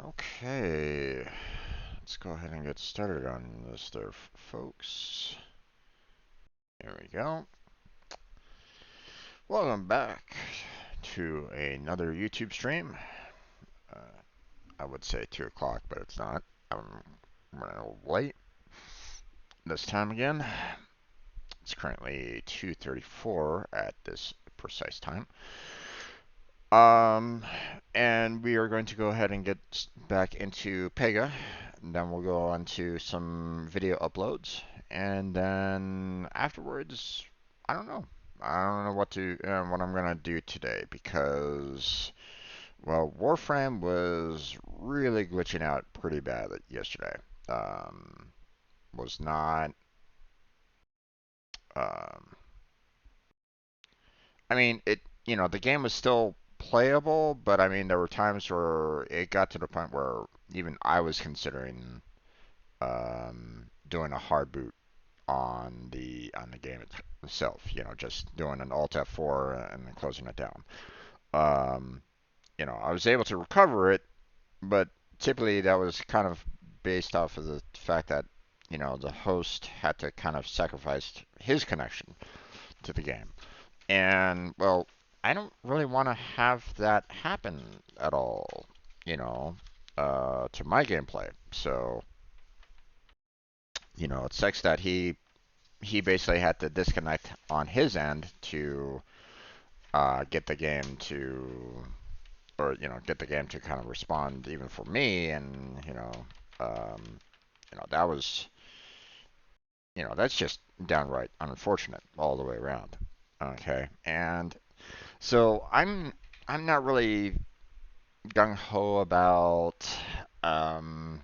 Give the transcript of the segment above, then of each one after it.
Okay, let's go ahead and get started on this there, folks. There we go. Welcome back to another YouTube stream. Uh, I would say 2 o'clock, but it's not. I'm running a little late this time again. It's currently 2:34 at this precise time. Um, and we are going to go ahead and get back into Pega. And then we'll go on to some video uploads, and then afterwards, I don't know. I don't know what I'm gonna do today because, well, Warframe was really glitching out pretty bad yesterday. Um, was not. Um, I mean, the game was still playable, but I mean, there were times where it got to the point where even I was considering doing a hard boot on the game itself. Just doing an Alt F4 and then closing it down. Um, I was able to recover it, but typically that was kind of based off of the fact that the host had to kind of sacrifice his connection to the game. And, well, I don't really want to have that happen at all, to my gameplay. So, it sucks that he basically had to disconnect on his end to get the game to, or, get the game to kind of respond even for me. And, um, that was, that's just downright unfortunate all the way around. Okay. And so I'm not really gung ho about um,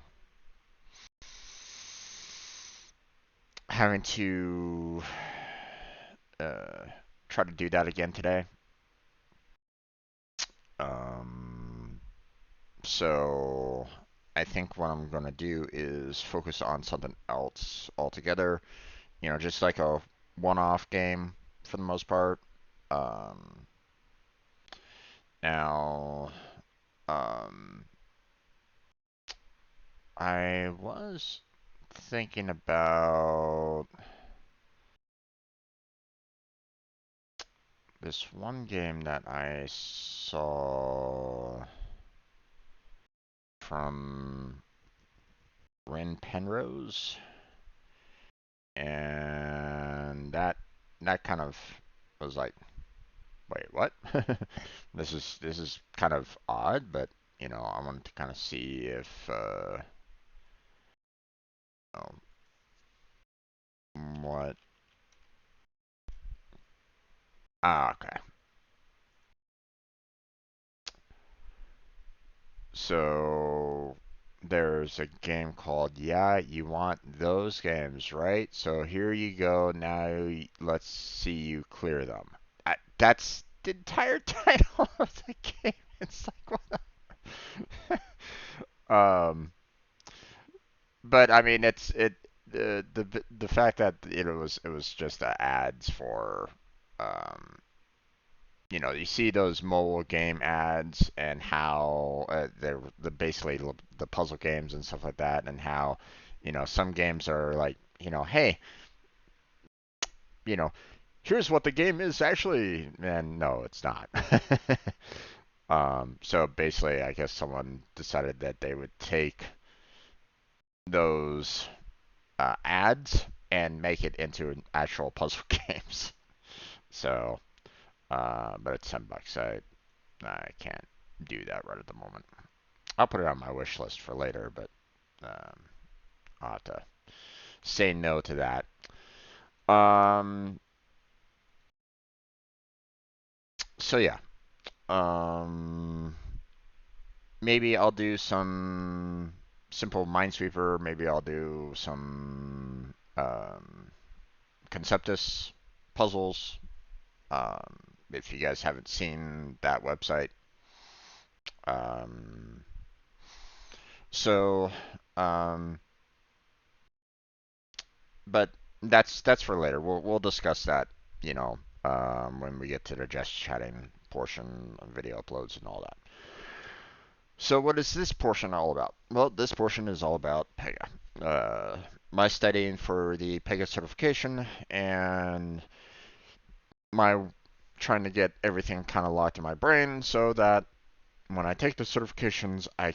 having to uh, try to do that again today. Um, so I think what I'm gonna do is focus on something else altogether. Just like a one-off game for the most part. Um, now, um, I was thinking about this one game that I saw from Ren Penrose, and that kind of was like, wait, what? This is kind of odd, but I wanted to kind of see if oh, what. Okay. So there's a game called Yeah, You Want Those Games, right? So here you go. Now let's see you clear them. That's the entire title of the game. It's like what? But I mean, the fact that it was just the ads for um, you see those mobile game ads and how they're basically the puzzle games and stuff like that, and how some games are like, hey, you know, here's what the game is actually, and no, it's not. So basically, I guess someone decided that they would take those ads and make it into an actual puzzle games. So, but it's $10. I can't do that right at the moment. I'll put it on my wish list for later, but um, I'll have to say no to that. Um, so yeah, um, maybe I'll do some simple Minesweeper. Maybe I'll do some Conceptus puzzles. If you guys haven't seen that website, um, so um, but that's for later. We'll discuss that, when we get to the just chatting portion of video uploads and all that. So what is this portion all about? Well, this portion is all about Pega. Uh, my studying for the Pega certification and my trying to get everything kind of locked in my brain so that when I take the certifications, I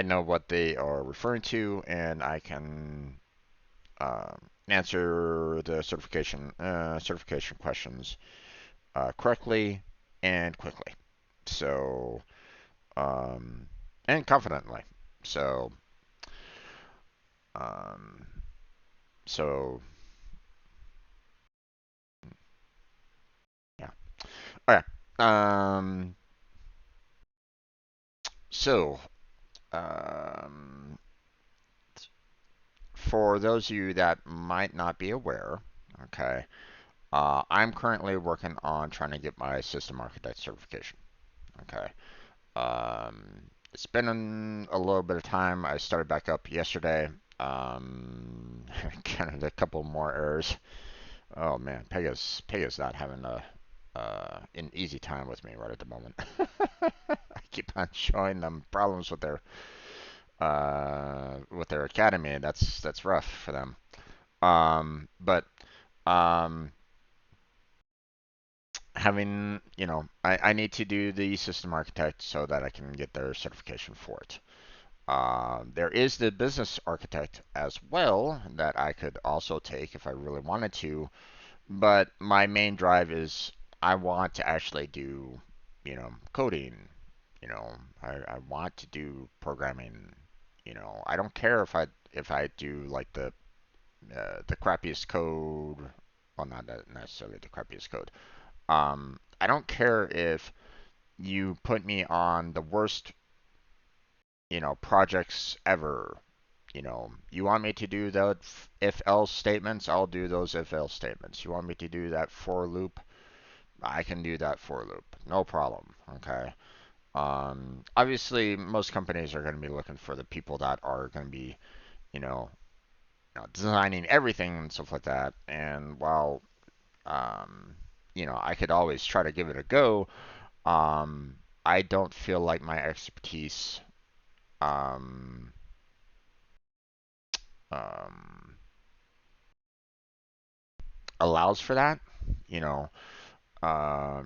know what they are referring to, and I can answer the certification questions correctly and quickly. So um, and confidently. So um, so yeah. All right. Um, so um, for those of you that might not be aware, okay, I'm currently working on trying to get my system architect certification. Okay. It's been a little bit of time. I started back up yesterday. Kind of a couple more errors. Oh man, Pega's not having an easy time with me right at the moment. I keep on showing them problems with their academy. That's rough for them. But um, having I need to do the system architect so that I can get their certification for it. There is the business architect as well that I could also take if I really wanted to, but my main drive is I want to actually do, coding. I want to do programming. I don't care if I do like the crappiest code. Well, not necessarily the crappiest code. I don't care if you put me on the worst, projects ever. You want me to do the if else statements, I'll do those if else statements. You want me to do that for loop, I can do that for loop. No problem. Okay. Obviously, most companies are going to be looking for the people that are going to be, you know, designing everything and stuff like that. And while, um, I could always try to give it a go, I don't feel like my expertise um, um, allows for that. You know,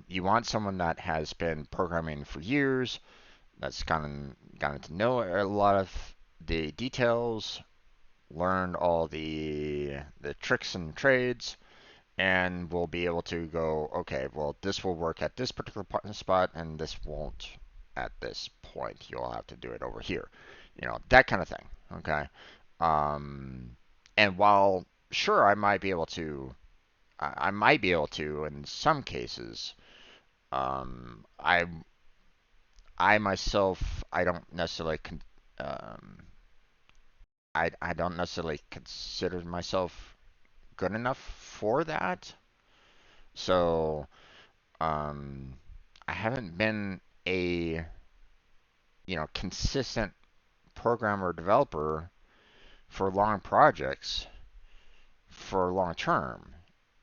you want someone that has been programming for years, that's gotten to know a lot of the details, learned all the tricks and trades, and will be able to go, okay, well, this will work at this particular spot, and this won't at this point. You'll have to do it over here. That kind of thing. Okay. Um, and while sure, I might be able to in some cases. Um, I I myself, I don't necessarily um, I don't necessarily consider myself good enough for that. So um, I haven't been a consistent programmer developer for long projects for long term.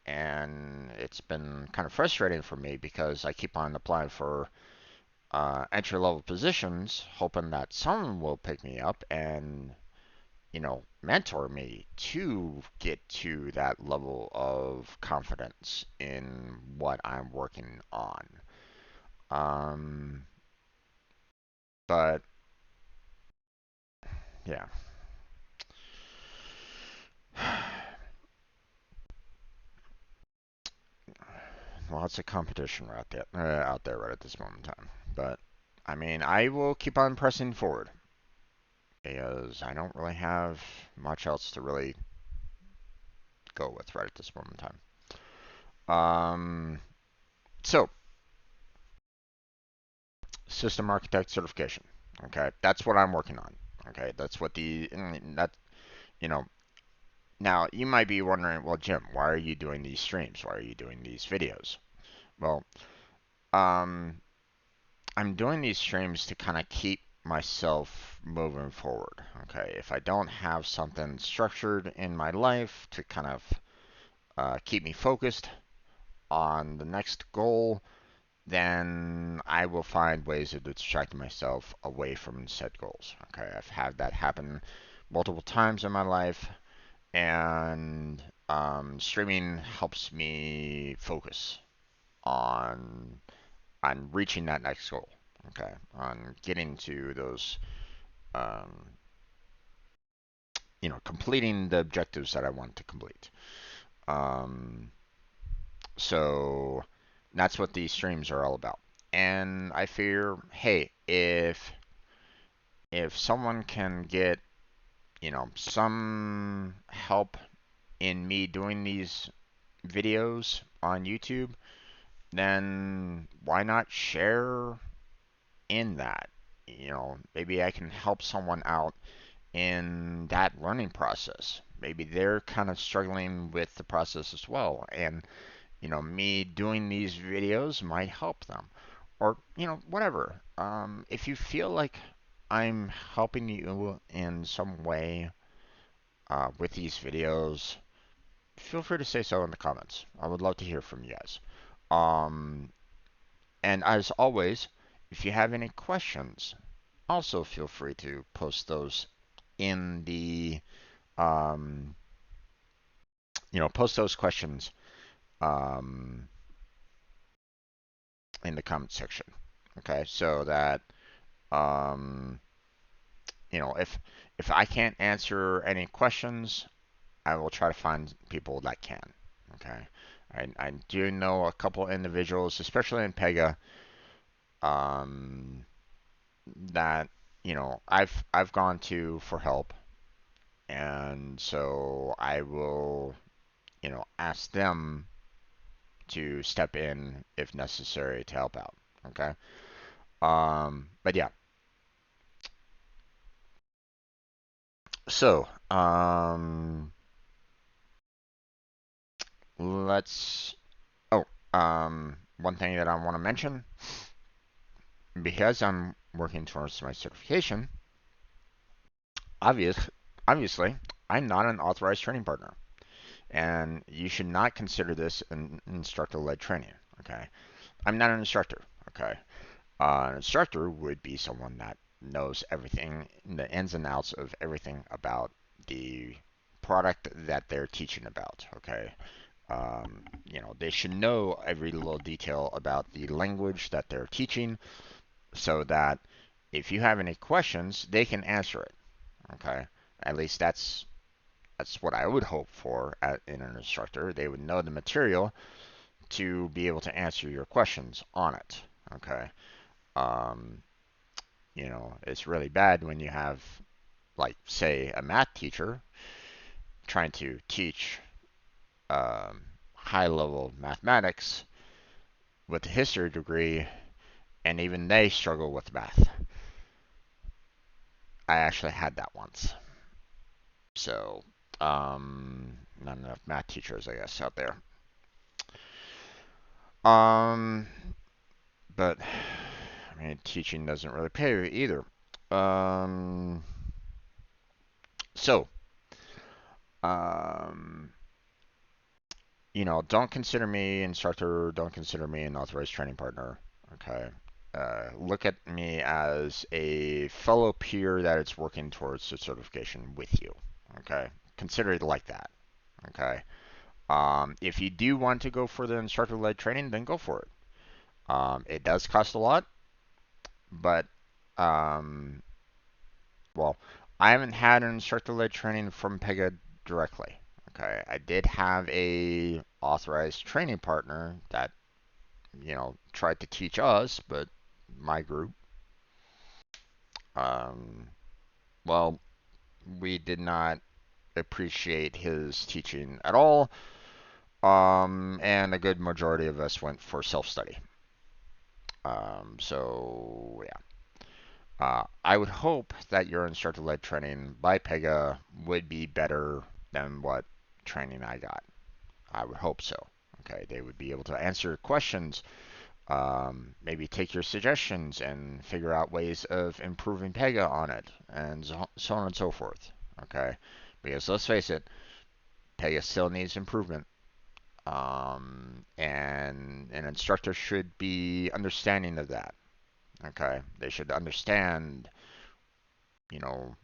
And it's been kind of frustrating for me because I keep on applying for entry level positions, hoping that someone will pick me up and mentor me to get to that level of confidence in what I'm working on. Um, but yeah, lots of competition out there right at this moment in time. But I mean, I will keep on pressing forward because I don't really have much else to really go with right at this moment in time. So system architect certification. Okay, that's what I'm working on. Okay, that's what that you know. Now you might be wondering, well, Jim, why are you doing these streams? Why are you doing these videos? Well, um, I'm doing these streams to kind of keep myself moving forward. Okay, if I don't have something structured in my life to kind of keep me focused on the next goal, then then I will find ways of distracting myself away from set goals. Okay, I've had that happen multiple times in my life, and streaming helps me focus on reaching that next goal. Okay, on getting to those, um, completing the objectives that I want to complete. Um, so that's what these streams are all about. And I fear, hey, if someone can get, some help in me doing these videos on YouTube, then why not share in that? Maybe I can help someone out in that learning process. Maybe they're kind of struggling with the process as well. And, me doing these videos might help them. Or, whatever. If you feel like I'm helping you in some way with these videos, feel free to say so in the comments. I would love to hear from you guys. Um, and as always, if you have any questions, also feel free to post those in the um, post those questions um, in the comment section. Okay, so that um, if I can't answer any questions, I will try to find people that can. Okay, I do know a couple individuals, especially in Pega, um, that I've gone to for help, and so I will ask them to step in if necessary to help out. Okay. But yeah. So, let's. Oh, one thing that I want to mention, because I'm working towards my certification, obvious, obviously, I'm not an authorized training partner, and you should not consider this an instructor-led training. Okay, I'm not an instructor. Okay, an instructor would be someone that knows everything, the ins and outs of everything about the product that they're teaching about. Okay, they should know every little detail about the language that they're teaching, so that if you have any questions, they can answer it. Okay, at least that's what I would hope for in an instructor. They would know the material to be able to answer your questions on it. Okay. Um, it's really bad when you have, like, say, a math teacher trying to teach high level mathematics with a history degree, and even they struggle with math. I actually had that once. So, not enough math teachers, I guess, out there. Um, but I mean, teaching doesn't really pay either. Um, so, um, don't consider me instructor. Don't consider me an authorized training partner. Okay. Look at me as a fellow peer that is working towards the certification with you. Okay. Consider it like that. Okay. If you do want to go for the instructor-led training, then go for it. It does cost a lot, but um, well, I haven't had an instructor-led training from Pega directly. Okay, I did have a authorized training partner that tried to teach us, but my group, um, well, we did not appreciate his teaching at all, and a good majority of us went for self-study. So yeah. I would hope that your instructor-led training by Pega would be better than what training I got. I would hope so. Okay, they would be able to answer questions, maybe take your suggestions and figure out ways of improving Pega on it, and so on and so forth. Okay, because let's face it, Pega still needs improvement. And an instructor should be understanding of that. Okay, they should understand, you know,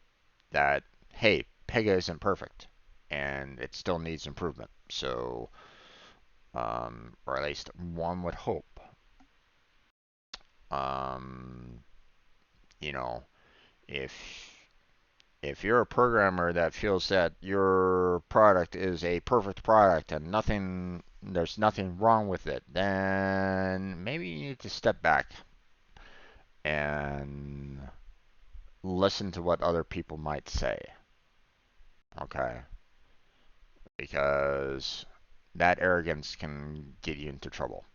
that hey, Pega isn't perfect, and it still needs improvement. So, or at least one would hope. Um, you know, if you're a programmer that feels that your product is a perfect product and there's nothing wrong with it, then maybe you need to step back and listen to what other people might say. Okay? Because that arrogance can get you into trouble.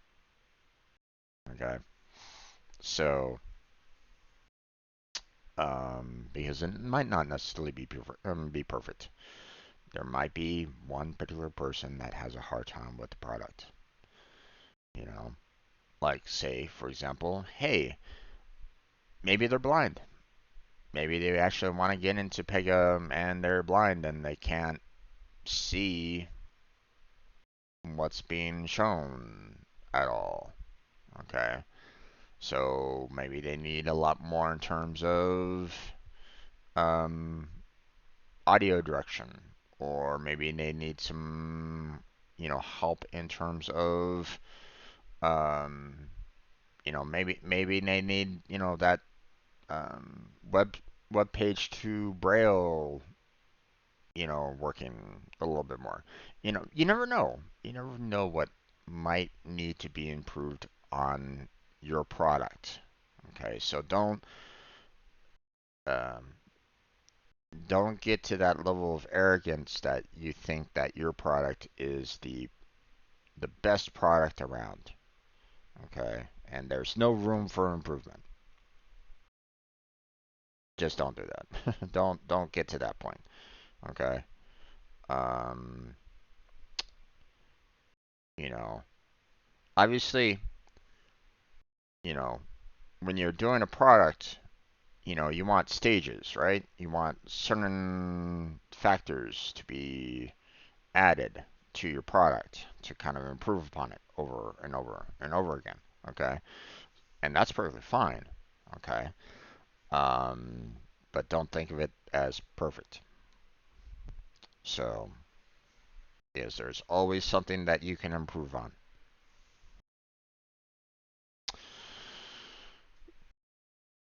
Okay? So, because it might not necessarily be perfect. There might be one particular person that has a hard time with the product. You know, like say, for example, hey, maybe they're blind. Maybe they actually want to get into Pega and they're blind and they can't see what's being shown at all. Okay. So maybe they need a lot more in terms of um, audio direction, or maybe they need some, help in terms of, um, maybe they need, that um, web web page to Braille, working a little bit more. You never know. You never know what might need to be improved on your product. Okay, so um, don't get to that level of arrogance that you think that your product is the best product around. Okay, and there's no room for improvement. Just don't do that. Don't get to that point. Okay. Um, you know, obviously, you know, when you're doing a product, you want stages, right? You want certain factors to be added to your product to kind of improve upon it over and over and over again. Okay, and that's perfectly fine. Okay, um, but don't think of it as perfect. So, yes, there's always something that you can improve on.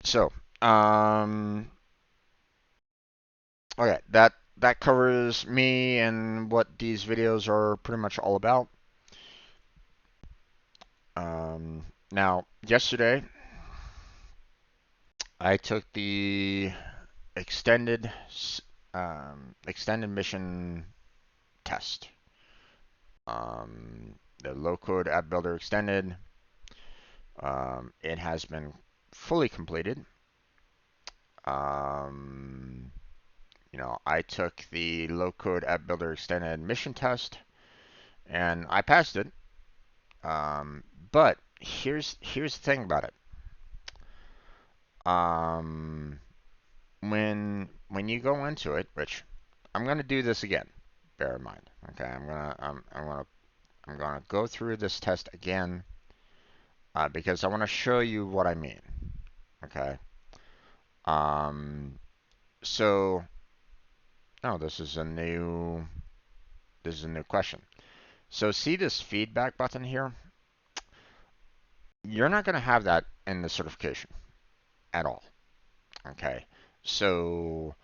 So, okay, that covers me and what these videos are pretty much all about. Now, yesterday I took the extended extended mission test. The low code app builder extended. It has been fully completed. Um, I took the low code app builder extended mission test and I passed it. But here's the thing about it. Um, when you go into it, which I'm gonna do this again. Bear in mind. Okay, I'm gonna go through this test again because I want to show you what I mean. Okay. Um, so no, this is a new question. So see this feedback button here? You're not gonna have that in the certification at all. Okay. So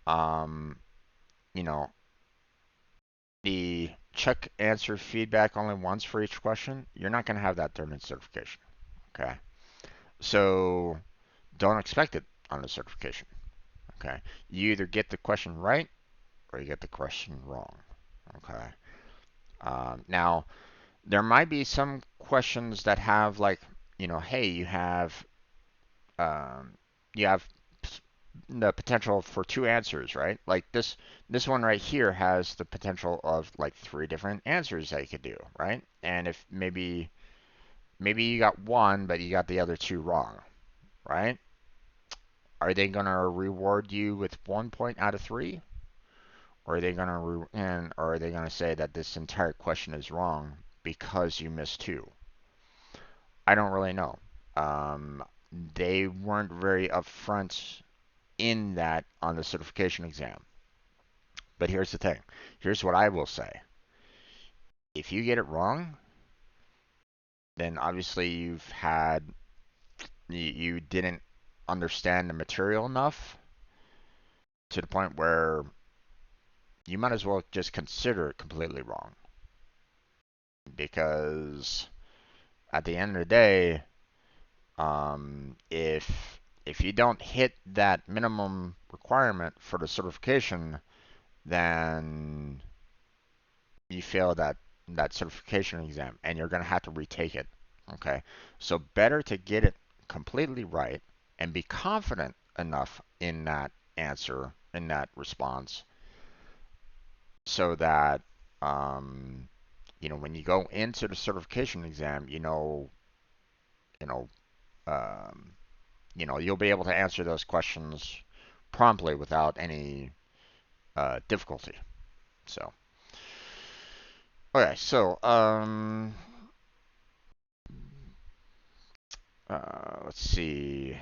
um, you know, the check answer feedback only once for each question, you're not going to have that during the certification. Okay. So don't expect it on the certification. Okay. You either get the question right or you get the question wrong. Okay. Now, there might be some questions that have like, hey, um, you have the potential for two answers, right? Like this one right here has the potential of like three different answers that you could do, right? And if maybe you got one, but you got the other two wrong, right? Are they gonna reward you with 1 point out of three, or are they gonna say that this entire question is wrong because you missed two? I don't really know. Um, they weren't very upfront in that on the certification exam. But here's the thing. Here's what I will say. If you get it wrong, then obviously you didn't understand the material enough to the point where you might as well just consider it completely wrong. Because at the end of the day, if you don't hit that minimum requirement for the certification, then you fail that certification exam, and you're going to have to retake it. Okay, so better to get it completely right and be confident enough in that answer, in that response, so that when you go into the certification exam, you know, um, you'll be able to answer those questions promptly without any difficulty. So, okay, so let's see.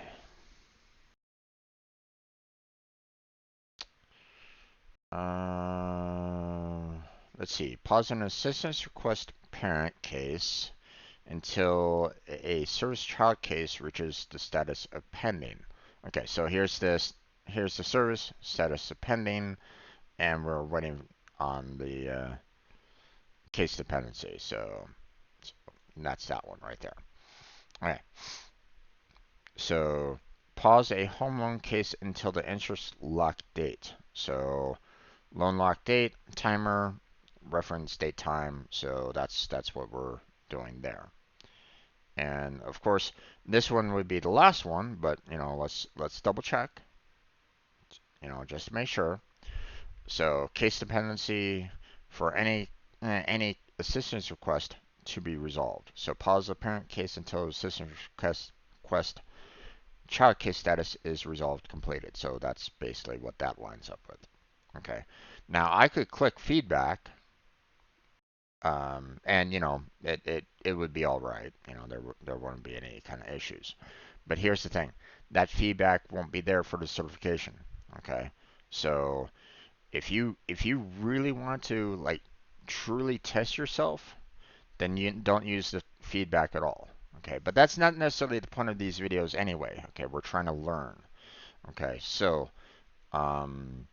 Uh, let's see. Pause an assistance request parent case until a service child case reaches the status of pending. Okay, so here's this. Here's the service status of pending, and we're waiting on the case dependency. So that's that one right there. All right. So pause a home loan case until the interest lock date. So loan lock date, timer, reference date time. So that's what we're doing there. And of course, this one would be the last one, but let's double check, just to make sure. So case dependency for any assistance request to be resolved. So pause the parent case until assistance request child case status is resolved completed. So that's basically what that lines up with. Okay. Now I could click feedback, and it would be all right. There wouldn't be any kind of issues. But here's the thing: that feedback won't be there for the certification. Okay. So if you really want to like truly test yourself, then you don't use the feedback at all. Okay, but that's not necessarily the point of these videos anyway. Okay, we're trying to learn. Okay, um,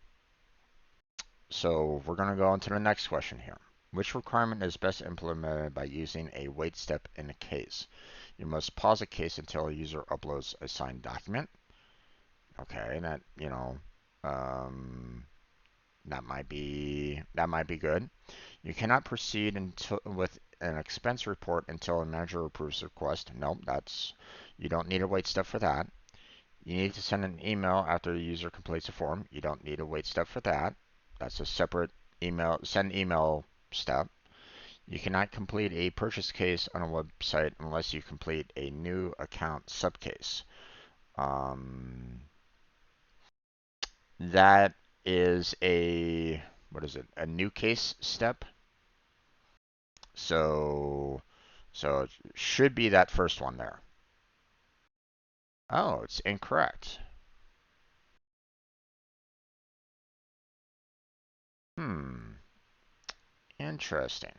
so we're going to go on to the next question here. Which requirement is best implemented by using a wait step in a case? You must pause a case until a user uploads a signed document. Okay, and um, that might be good. You cannot proceed with an expense report until a manager approves the request. Nope, you don't need a wait step for that. You need to send an email after the user completes a form. You don't need a wait step for that. That's a separate send email step. You cannot complete a purchase case on a website unless you complete a new account subcase. That is a new case step. So it should be that first one there. Oh, it's incorrect. Interesting.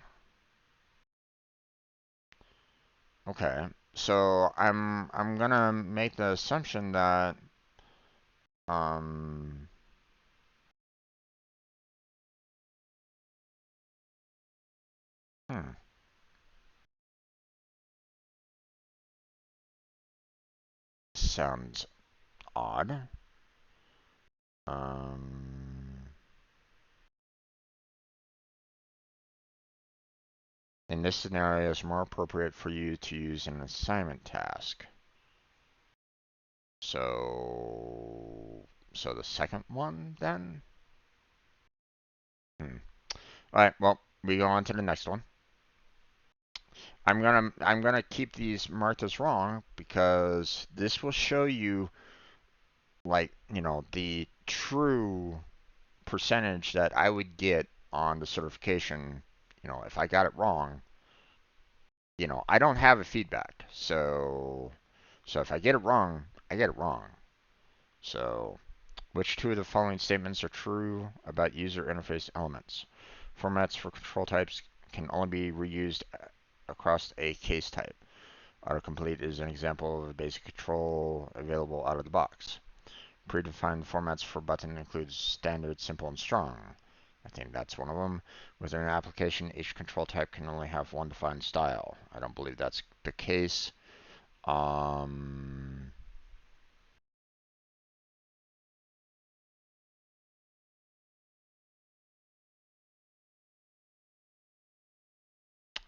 Okay. So I'm gonna make the assumption that um hmm, sounds odd. Um in this scenario, it's more appropriate for you to use an assignment task. So the second one then? All right, well, we go on to the next one. I'm gonna keep these marked as wrong because this will show you like the true percentage that I would get on the certification, if I got it wrong, I don't have a feedback. So if I get it wrong, I get it wrong. So which two of the following statements are true about user interface elements? Formats for control types can only be reused across a case type. Autocomplete is an example of a basic control available out of the box. Predefined formats for button includes standard, simple, and strong. I think that's one of them. Within an application, each control type can only have one defined style. I don't believe that's the case. Um,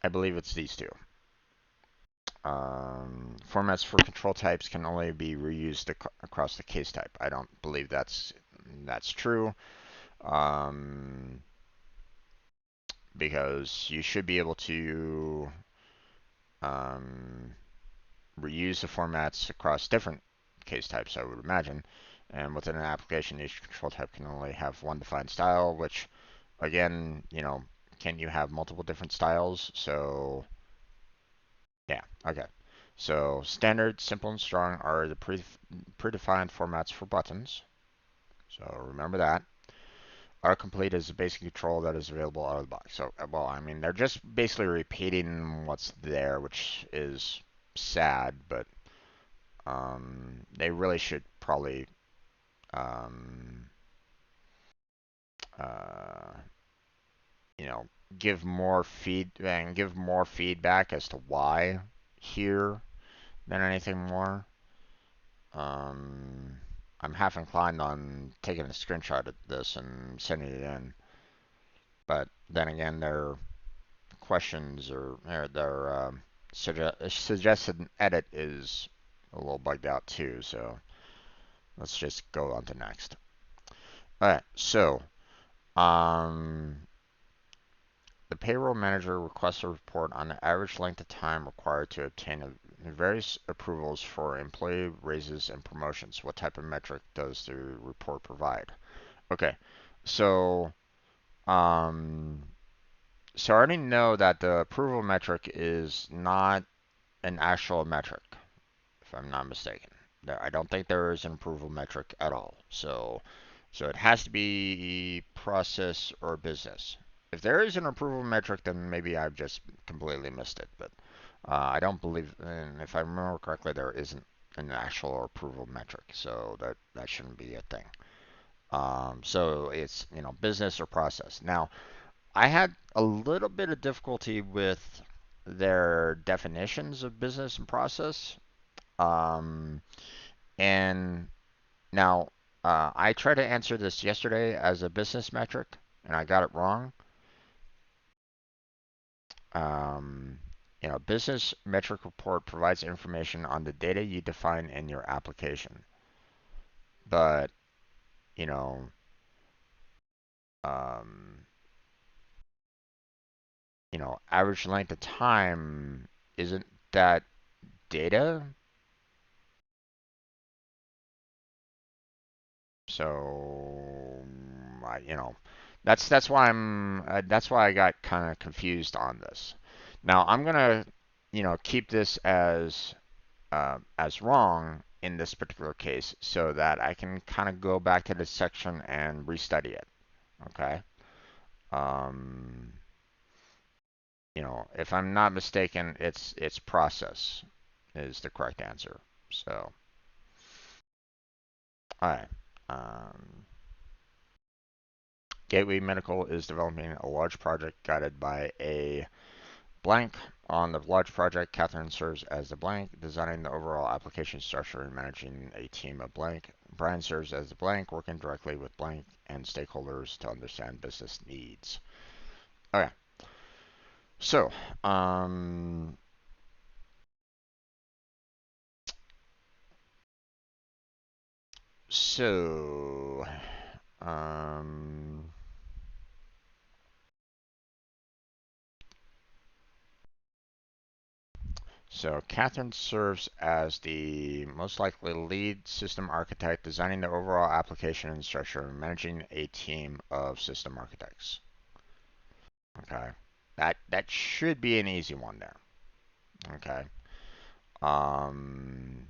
I believe it's these two. Formats for control types can only be reused across the case type. I don't believe that's true. Um, because you should be able to um, reuse the formats across different case types, I would imagine. And within an application, each control type can only have one defined style, which, again, can you have multiple different styles? So, yeah, okay. So, standard, simple, and strong are the predefined formats for buttons. So, remember that. Autocomplete is a basic control that is available out of the box. So, well, I mean, they're just basically repeating what's there, which is sad, but they really should probably um, uh, you know, give more feedback as to why here than anything more. Um, I'm half inclined on taking a screenshot of this and sending it in, but then again, their questions or their suggested edit is a little bugged out too. So let's just go on to next. All right, so um, the payroll manager requests a report on the average length of time required to obtain various approvals for employee raises and promotions. What type of metric does the report provide? Okay, so um, so I already know that the approval metric is not an actual metric, if I'm not mistaken. I don't think there is an approval metric at all. So it has to be process or business. If there is an approval metric, then maybe I've just completely missed it. But I don't believe, and if I remember correctly, there isn't an actual approval metric, so that shouldn't be a thing. So it's business or process. Now I had a little bit of difficulty with their definitions of business and process. Um, and now, I tried to answer this yesterday as a business metric, and I got it wrong. Um, business metric report provides information on the data you define in your application. But, you know, um, average length of time isn't that data? So, that's why that's why I got kind of confused on this. Now I'm gonna, keep this as wrong in this particular case, so that I can kind of go back to this section and restudy it. Okay. Um, if I'm not mistaken, it's process is the correct answer. So, all right. Um, Gateway Medical is developing a large project guided by a blank. On the large project, Catherine serves as the blank, designing the overall application structure and managing a team of blank. Brian serves as the blank, working directly with blank and stakeholders to understand business needs. Okay, so um, so um, So Catherine serves as the most likely lead system architect, designing the overall application and structure, and managing a team of system architects. Okay, that should be an easy one there. Okay, um,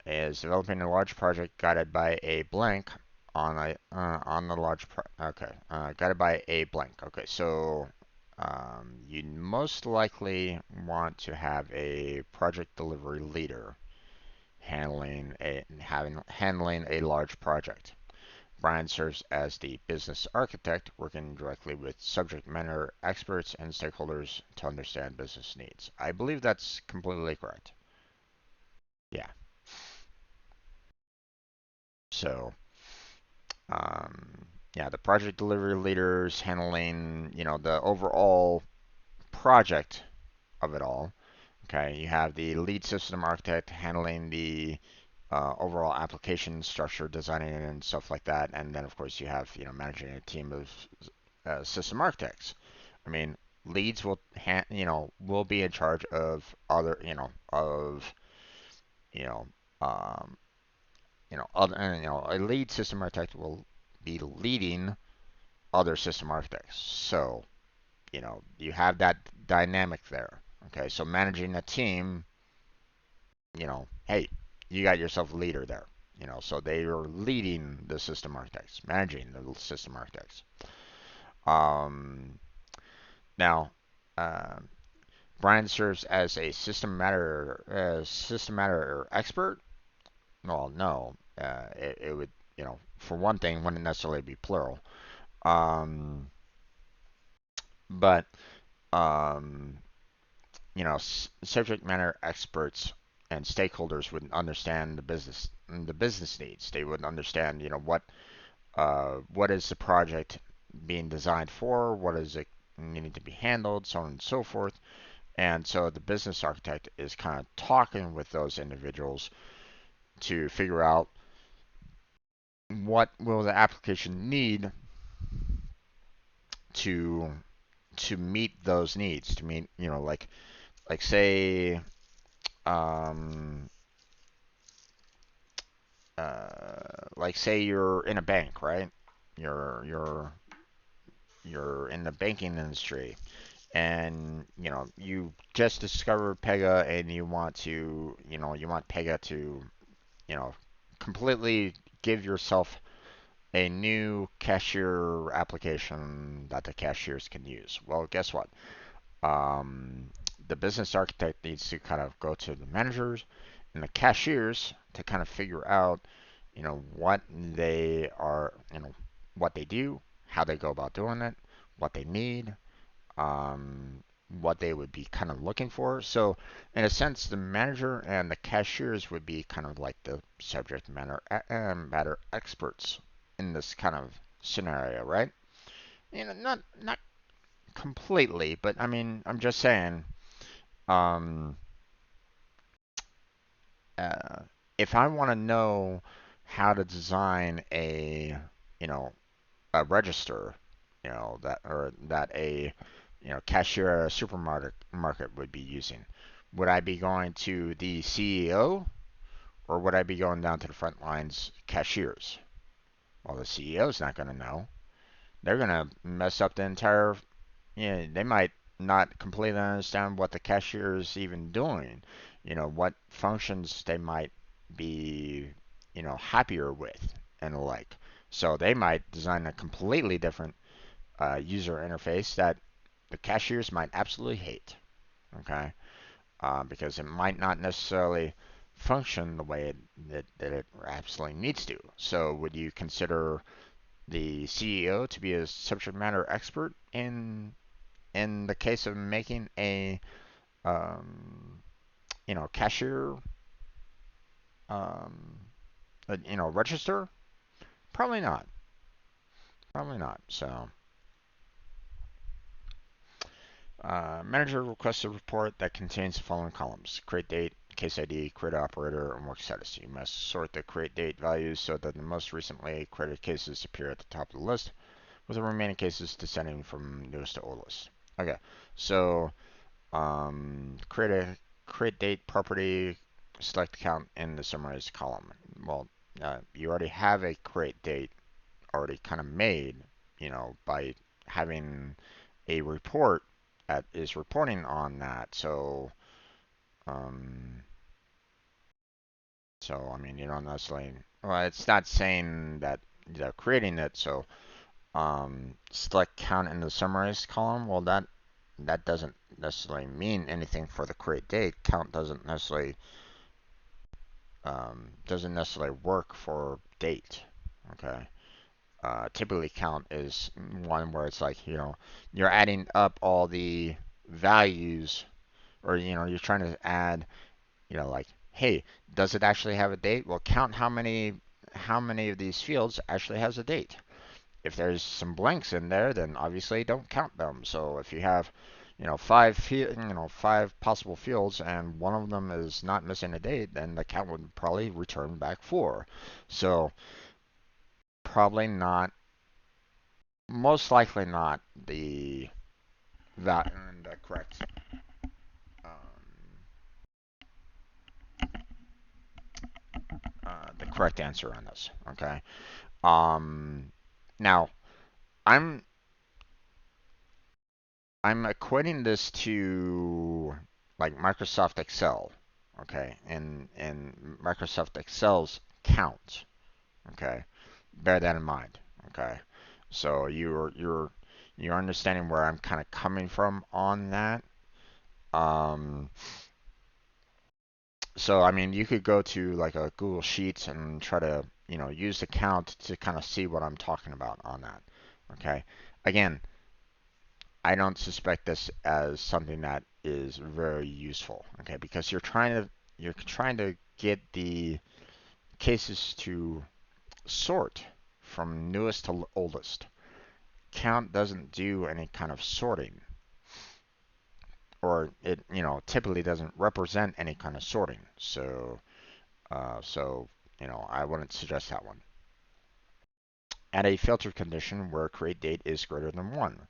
is developing a large project guided by a blank on the large okay, guided by a blank. Okay, so you most likely want to have a project delivery leader handling a large project. Brian serves as the business architect, working directly with subject matter experts and stakeholders to understand business needs. I believe that's completely correct. Yeah. So, yeah, the project delivery leaders handling, the overall project of it all. Okay, you have the lead system architect handling the overall application structure, designing it and stuff like that, and then of course you have managing a team of system architects. I mean, leads will be in charge of other you know um, a lead system architect will be leading other system architects. So you have that dynamic there. Okay, so managing a team, hey, you got yourself a leader there. So they are leading the system architects, managing the system architects. Um, Now, uh, Brian serves as a system matter expert. Well, no, it would for one thing wouldn't necessarily be plural. Um, but um, subject matter experts and stakeholders would understand the business needs. They would understand what is the project being designed for, what is it needing to be handled, so on and so forth. And so the business architect is kind of talking with those individuals to figure out what will the application need to meet those needs, to meet like say um say you're in a bank, right? You're in the banking industry, and you just discovered Pega, and you want Pega to you know completely give yourself a new cashier application that the cashiers can use. Well, guess what? Um, the business architect needs to kind of go to the managers and the cashiers to kind of figure out, what they are, what they do, how they go about doing it, what they need, what they would be kind of looking for. So, in a sense, the manager and the cashiers would be kind of like the subject matter experts in this kind of scenario, right? Not completely, but I mean, I'm just saying, um, uh, if I want to know how to design you know, a register, that a cashier at a supermarket would be using, would I be going to the CEO, or would I be going down to the front lines cashiers? Well, the CEO's not going to know. They're going to mess up the entire. They might not completely understand what the cashier is even doing. What functions they might be, happier with and the like. So they might design a completely different user interface that the cashiers might absolutely hate. Okay, because it might not necessarily function the way that it absolutely needs to. So would you consider the CEO to be a subject matter expert in the case of making um, cashier um, register? Probably not. Probably not. So, manager requests a report that contains the following columns: create date, case ID, create operator, and work status. You must sort the create date values so that the most recently created cases appear at the top of the list, with the remaining cases descending from newest to oldest. Okay, so Create date property, select count in the summarized column. Well, you already have a create date already kind of made, by having a report that is reporting on that. Um, so I mean, you don't necessarily. Well, it's not saying that they're creating it. So select count in the summarized column. Well, that doesn't necessarily mean anything for the create date. Count doesn't necessarily work for date. Okay. Typically, count is one where it's like you're adding up all the values, or you're trying to add, like, hey, does it actually have a date? Well, count how many of these fields actually has a date. If there's some blanks in there, then obviously don't count them. So if you have, five possible fields and one of them is not missing a date, then the count would probably return back 4. So probably not, most likely not that and the um, correct answer on this. Okay. Now I'm I'm equating this to like Microsoft Excel, okay, and Microsoft Excel's count, okay. Bear that in mind, okay. So you're understanding where I'm kind of coming from on that. Um, so I mean, you could go to like a Google Sheets and try to use the count to kind of see what I'm talking about on that, okay. Again, I don't suspect this as something that is very useful, okay? Because you're trying to get the cases to sort from newest to oldest. Count doesn't do any kind of sorting, or it typically doesn't represent any kind of sorting. So I wouldn't suggest that one. Add a filter condition where create date is greater than 1.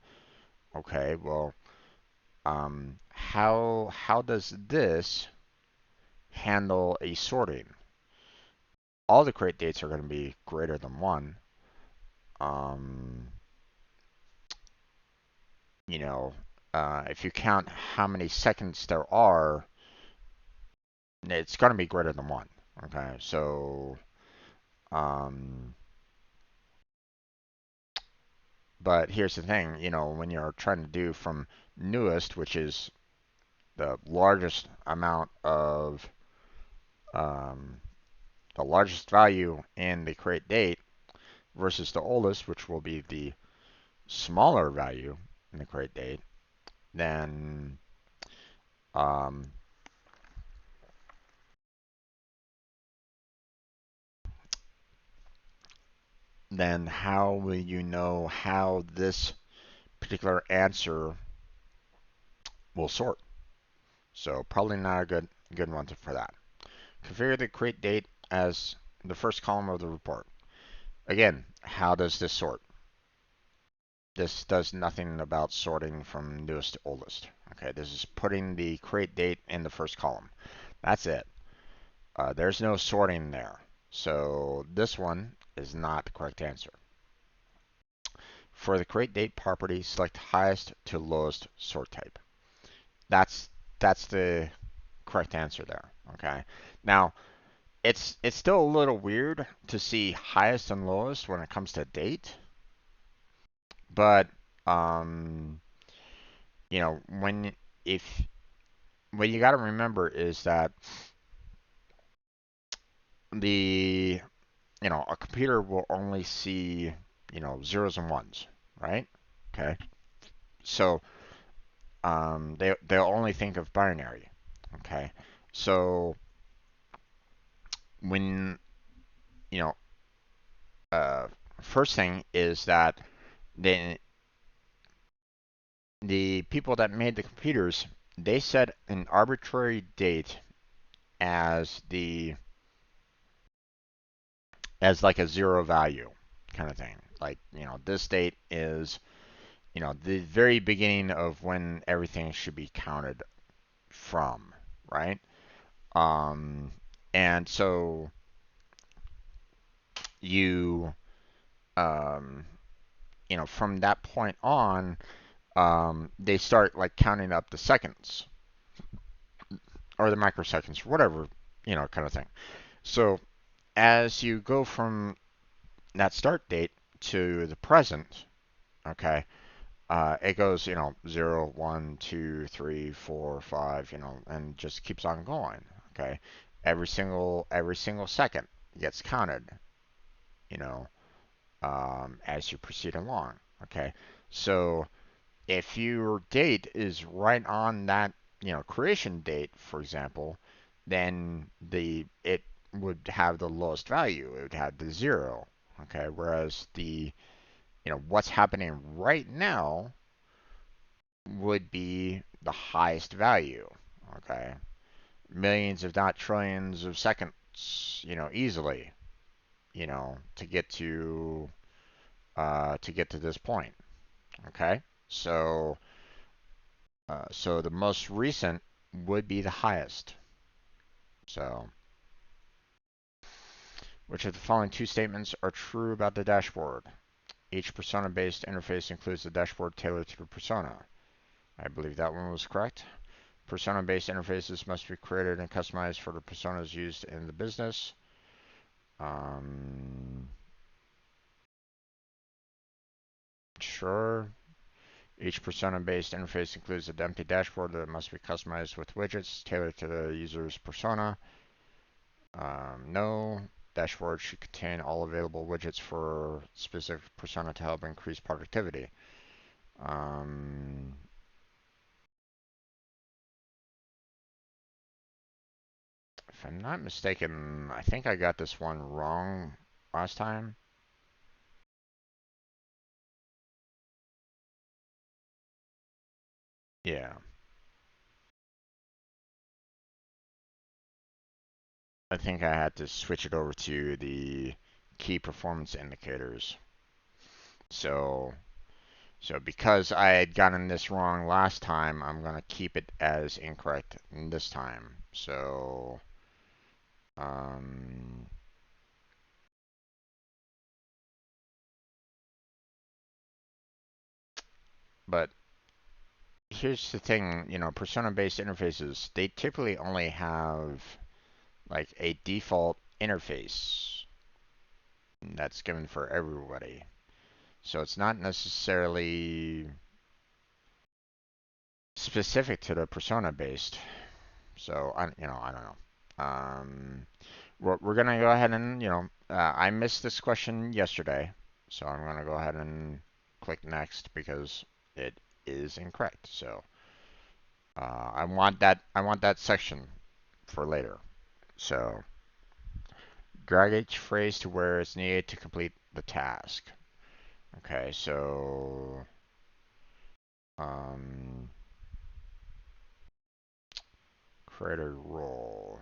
Okay, well, how does this handle a sorting? All the create dates are going to be greater than 1. Um, you know, if you count how many seconds there are, it's going to be greater than 1. Okay, so, um, but here's the thing, when you're trying to do from newest, which is the largest amount of, um, the largest value in the create date, versus the oldest, which will be the smaller value in the create date, then um, then how will you know how this particular answer will sort? So probably not a good one for that. Configure the create date as the first column of the report. Again, how does this sort? This does nothing about sorting from newest to oldest. Okay, this is putting the create date in the first column. That's it. There's no sorting there. So this one is not the correct answer. For the create date property, select highest to lowest sort type. That's that's the correct answer there. Okay. Now it's still a little weird to see highest and lowest when it comes to date, but um, when if what you got to remember is that the a computer will only see zeros and ones, right? Okay. So they'll only think of binary. Okay. So when you know uh, first thing is that the the people that made the computers, they set an arbitrary date as the as like a zero value kind of thing. Like this date is the very beginning of when everything should be counted from, right? Um, and so you, um, from that point on, they start like counting up the seconds or the microseconds, whatever, kind of thing. So as you go from that start date to the present, okay, it goes, 0, 1, 2, 3, 4, 5, and just keeps on going, okay? Every single second gets counted, you know, as you proceed along, okay? So if your date is right on that, creation date, for example, then it would have the lowest value. It would have the 0, okay? Whereas what's happening right now would be the highest value, okay? Millions, if not trillions of seconds, easily, to get to this point, okay? So the most recent would be the highest. So, which of the following two statements are true about the dashboard? Each persona-based interface includes a dashboard tailored to the persona. I believe that one was correct. Persona-based interfaces must be created and customized for the personas used in the business. Sure. Each persona-based interface includes an empty dashboard that must be customized with widgets tailored to the user's persona. No. Dashboard should contain all available widgets for specific persona to help increase productivity. If I'm not mistaken, I think I got this one wrong last time. Yeah. I think I had to switch it over to the key performance indicators. So, so because I had gotten this wrong last time, I'm gonna keep it as incorrect this time. So, um, but here's the thing, persona-based interfaces, they typically only have like a default interface that's given for everybody. So it's not necessarily specific to the persona based. So I don't know. We're gonna go ahead and I missed this question yesterday, so I'm gonna go ahead and click next because it is incorrect. So I want that section for later. So drag each phrase to where it's needed to complete the task. Okay, so um, create a role.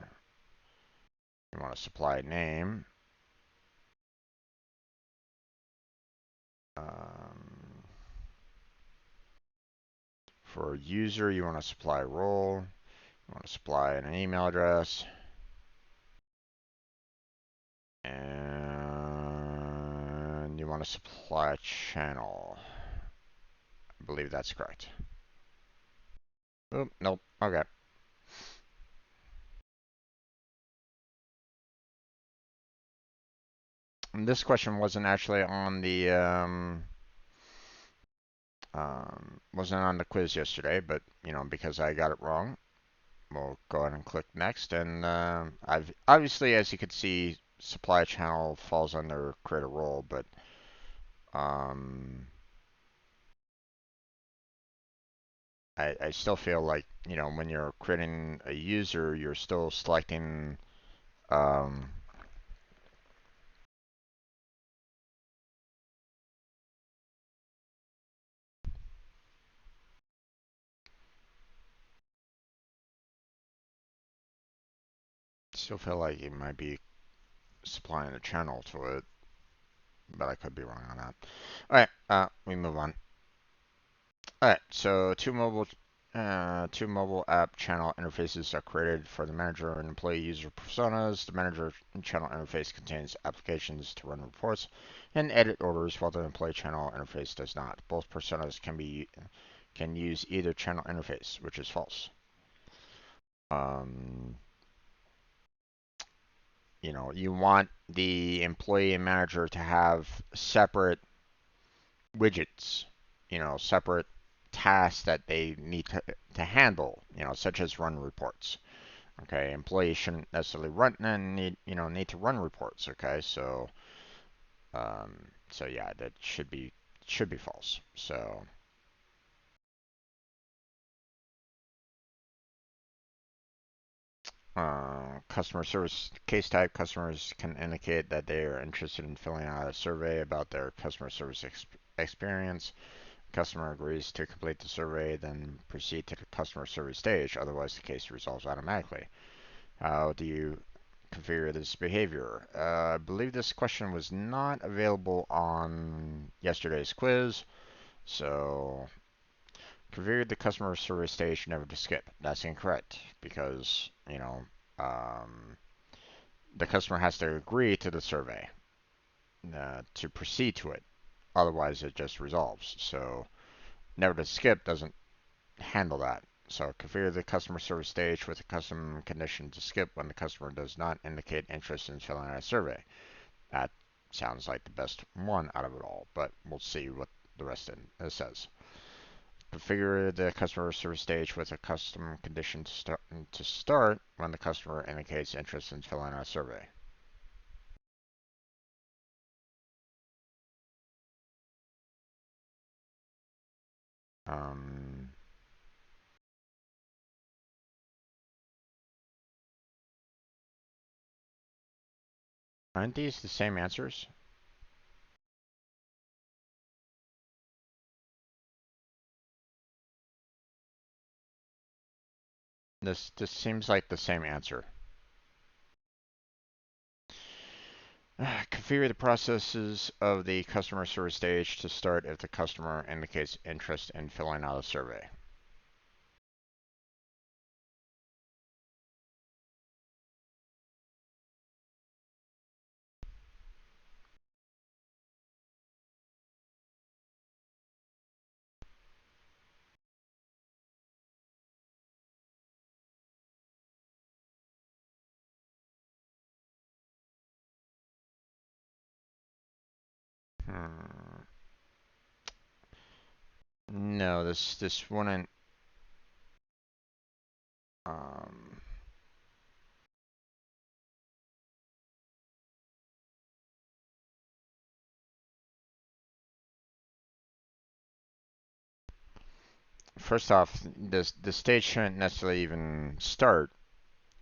You want to supply a name. Um, for user, you want to supply a role. You want to supply an email address. And you want to supply a channel. I believe that's correct. Oop, nope. Okay. And this question wasn't actually on the wasn't on the quiz yesterday, but because I got it wrong, we'll go ahead and click next. And I've obviously, as you can see, supply channel falls under create a role, but um, I still feel like when you're creating a user, you're still selecting um, still feel like you might be supplying a channel to it, but I could be wrong on that. All right, we move on. Alright, so two mobile app channel interfaces are created for the manager and employee user personas. The manager channel interface contains applications to run reports and edit orders, while the employee channel interface does not. Both personas can use either channel interface, which is false. Um, you want the employee and manager to have separate widgets, separate tasks that they need to handle, such as run reports. Okay, employees shouldn't necessarily run and need to run reports. Okay, so yeah, that should be false. So customer service case type, customers can indicate that they are interested in filling out a survey about their customer service experience. Customer agrees to complete the survey, then proceed to the customer service stage. Otherwise, the case resolves automatically. How do you configure this behavior? I believe this question was not available on yesterday's quiz, so configure the customer service stage never to skip. That's incorrect because, um, the customer has to agree to the survey to proceed to it. Otherwise, it just resolves. So never to skip doesn't handle that. So configure the customer service stage with a custom condition to skip when the customer does not indicate interest in filling out a survey. That sounds like the best one out of it all, but we'll see what the rest of it says. Configure the customer service stage with a custom condition to start when the customer indicates interest in filling out a survey. Um, aren't these the same answers? This seems like the same answer. Configure the processes of the customer service stage to start if the customer indicates interest in filling out a survey. Hmm. No, this wouldn't. Um, First off, the stage shouldn't necessarily even start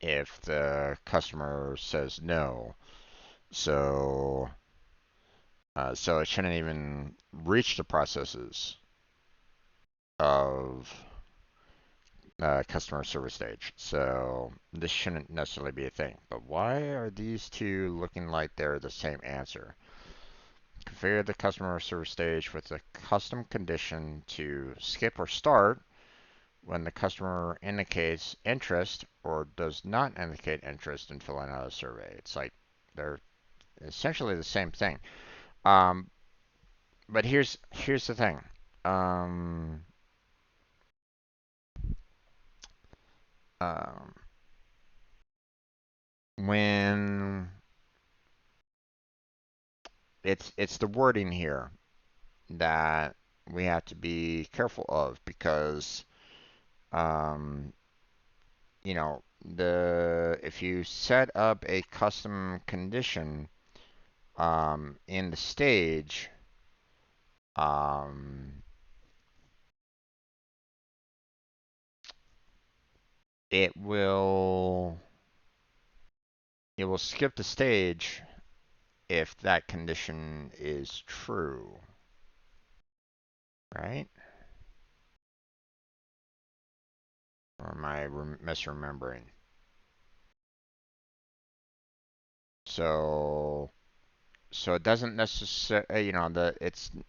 if the customer says no. So, so it shouldn't even reach the processes of customer service stage. So this shouldn't necessarily be a thing. But why are these two looking like they're the same answer? Configure the customer service stage with a custom condition to skip or start when the customer indicates interest or does not indicate interest in filling out a survey. It's like they're essentially the same thing. Um, but here's the thing. Um, um, when it's the wording here that we have to be careful of because um, the if you set up a custom condition in the stage, um, it will it will skip the stage if that condition is true, right? Or am I misremembering? So so it doesn't necessarily,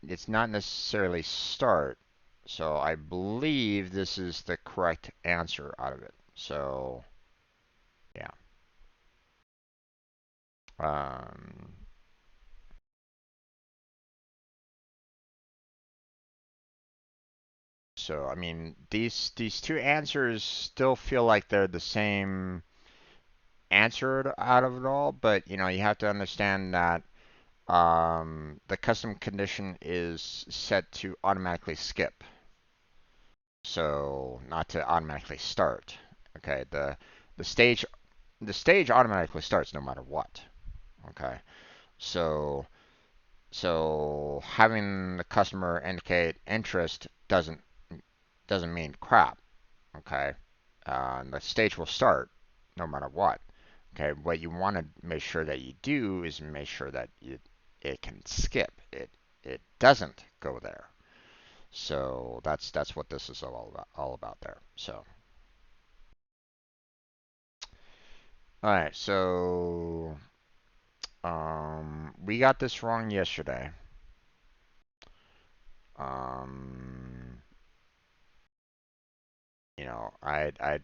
it's not necessarily start. So I believe this is the correct answer out of it. So yeah. Um, so I mean, these two answers still feel like they're the same answer out of it all, but you know, you have to understand that the custom condition is set to automatically skip, so not to automatically start. Okay, the stage the stage automatically starts no matter what. Okay, so having the customer indicate interest doesn't mean crap. Okay, the stage will start no matter what. Okay, what you want to make sure that you do is make sure that it can skip. It doesn't go there. So that's what this is all about there. So all right, so we got this wrong yesterday. Um, you know, I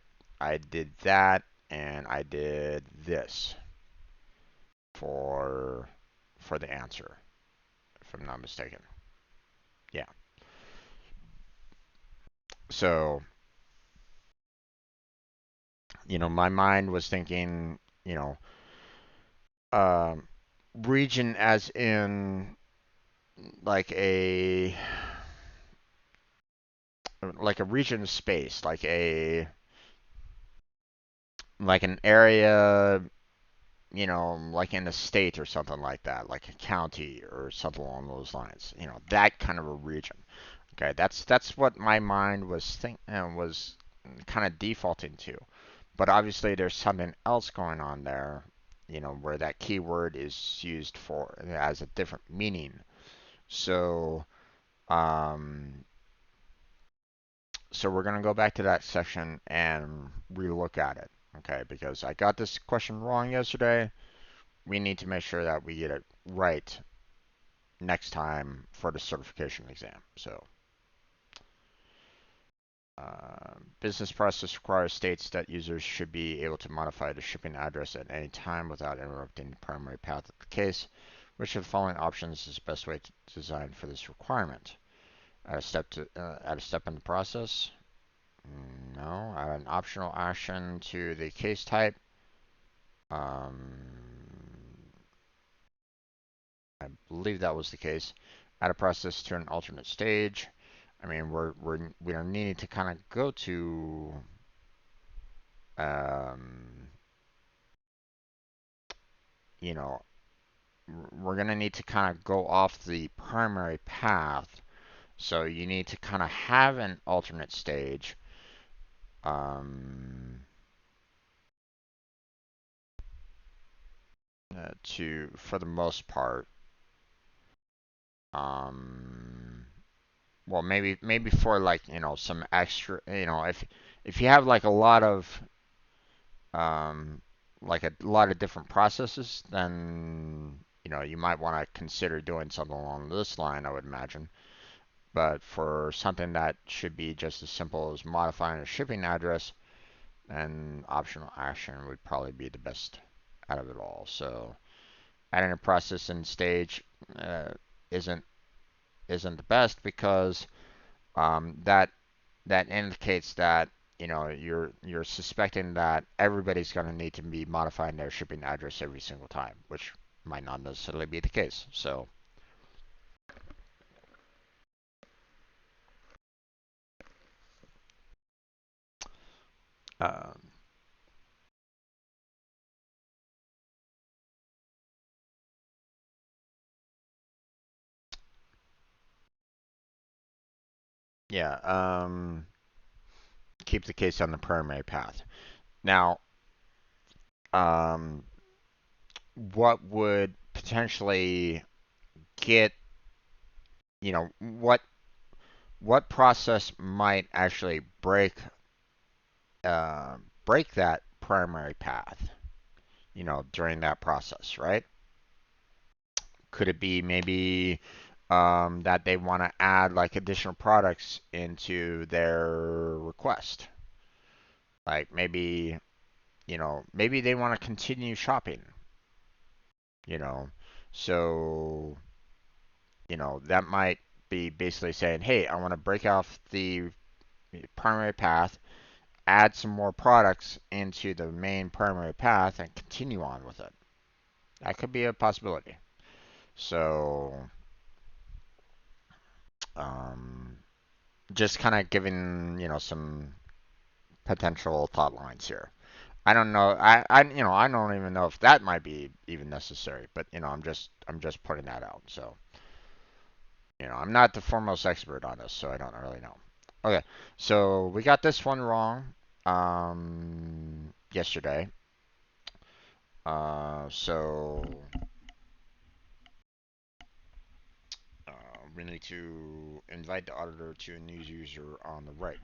did that and I did this for the answer, if I'm not mistaken. Yeah. So, you know, my mind was thinking, you know, um, region as in like a region of space, like an area, you know, like in a state or something like that, like a county or something along those lines. You know, that kind of a region. Okay, that's what my mind was kind of defaulting to. But obviously, there's something else going on there. You know, where that keyword is used for as a different meaning. So, um, so we're gonna go back to that section and relook at it. Okay, because I got this question wrong yesterday. We need to make sure that we get it right next time for the certification exam. So, business process requires states that users should be able to modify the shipping address at any time without interrupting the primary path of the case. Which of the following options is the best way to design for this requirement? Add a step in the process? No. Add an optional action to the case type? Um, I believe that was the case. Add a process to an alternate stage. I mean, we are needing to kind of go to um, you know, we're gonna need to kind of go off the primary path. So you need to kind of have an alternate stage um, for the most part. Um, well, maybe for like some extra, if you have like a lot of um, different processes, then you might want to consider doing something along this line, I would imagine. But for something that should be just as simple as modifying a shipping address, then optional action would probably be the best out of it all. So adding a process in stage uh, isn't the best because that indicates that you're suspecting that everybody's going to need to be modifying their shipping address every single time, which might not necessarily be the case. So um, yeah, keep the case on the primary path. Now, um, what would potentially get what process might actually break that primary path during that process, right? Could it be maybe that they want to add like additional products into their request. Like maybe, maybe they want to continue shopping, you know. So, that might be basically saying, hey, I want to break off the primary path, add some more products into the main primary path, and continue on with it. That could be a possibility. So, um, just kind of giving, some potential thought lines here. I don't know. I don't even know if that might be even necessary. But I'm just putting that out. So, I'm not the foremost expert on this, so I don't really know. Okay, so we got this one wrong, yesterday. So uh, we need to invite the auditor to a new user on the right.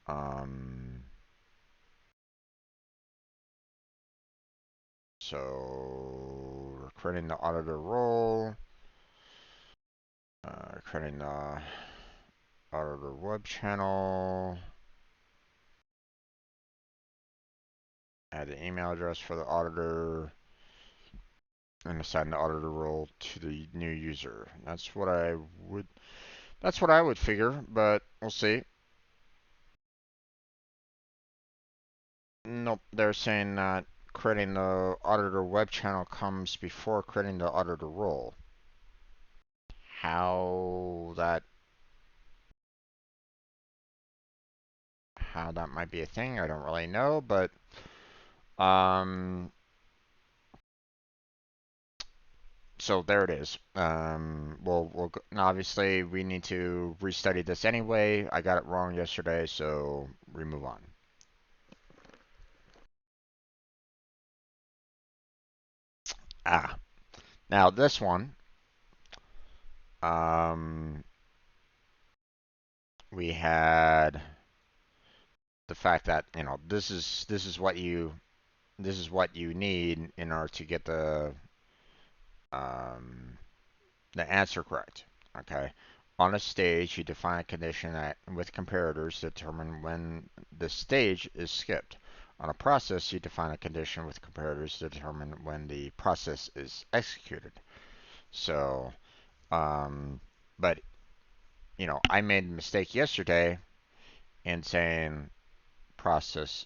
Um, so we're creating the auditor role, creating the auditor web channel, add the email address for the auditor, and assign the auditor role to the new user. That's what I would figure, but we'll see. Nope, they're saying that creating the auditor web channel comes before creating the auditor role. How that how that might be a thing, I don't really know, but um so there it is. Obviously we need to restudy this anyway. I got it wrong yesterday, so we move on. Ah, now this one, um, we had the fact that this is what you need in order to get um, the answer correct. Okay. On a stage, you define a condition that, with comparators, determine when the stage is skipped. On a process, you define a condition with comparators to determine when the process is executed. So, um, but I made a mistake yesterday in saying process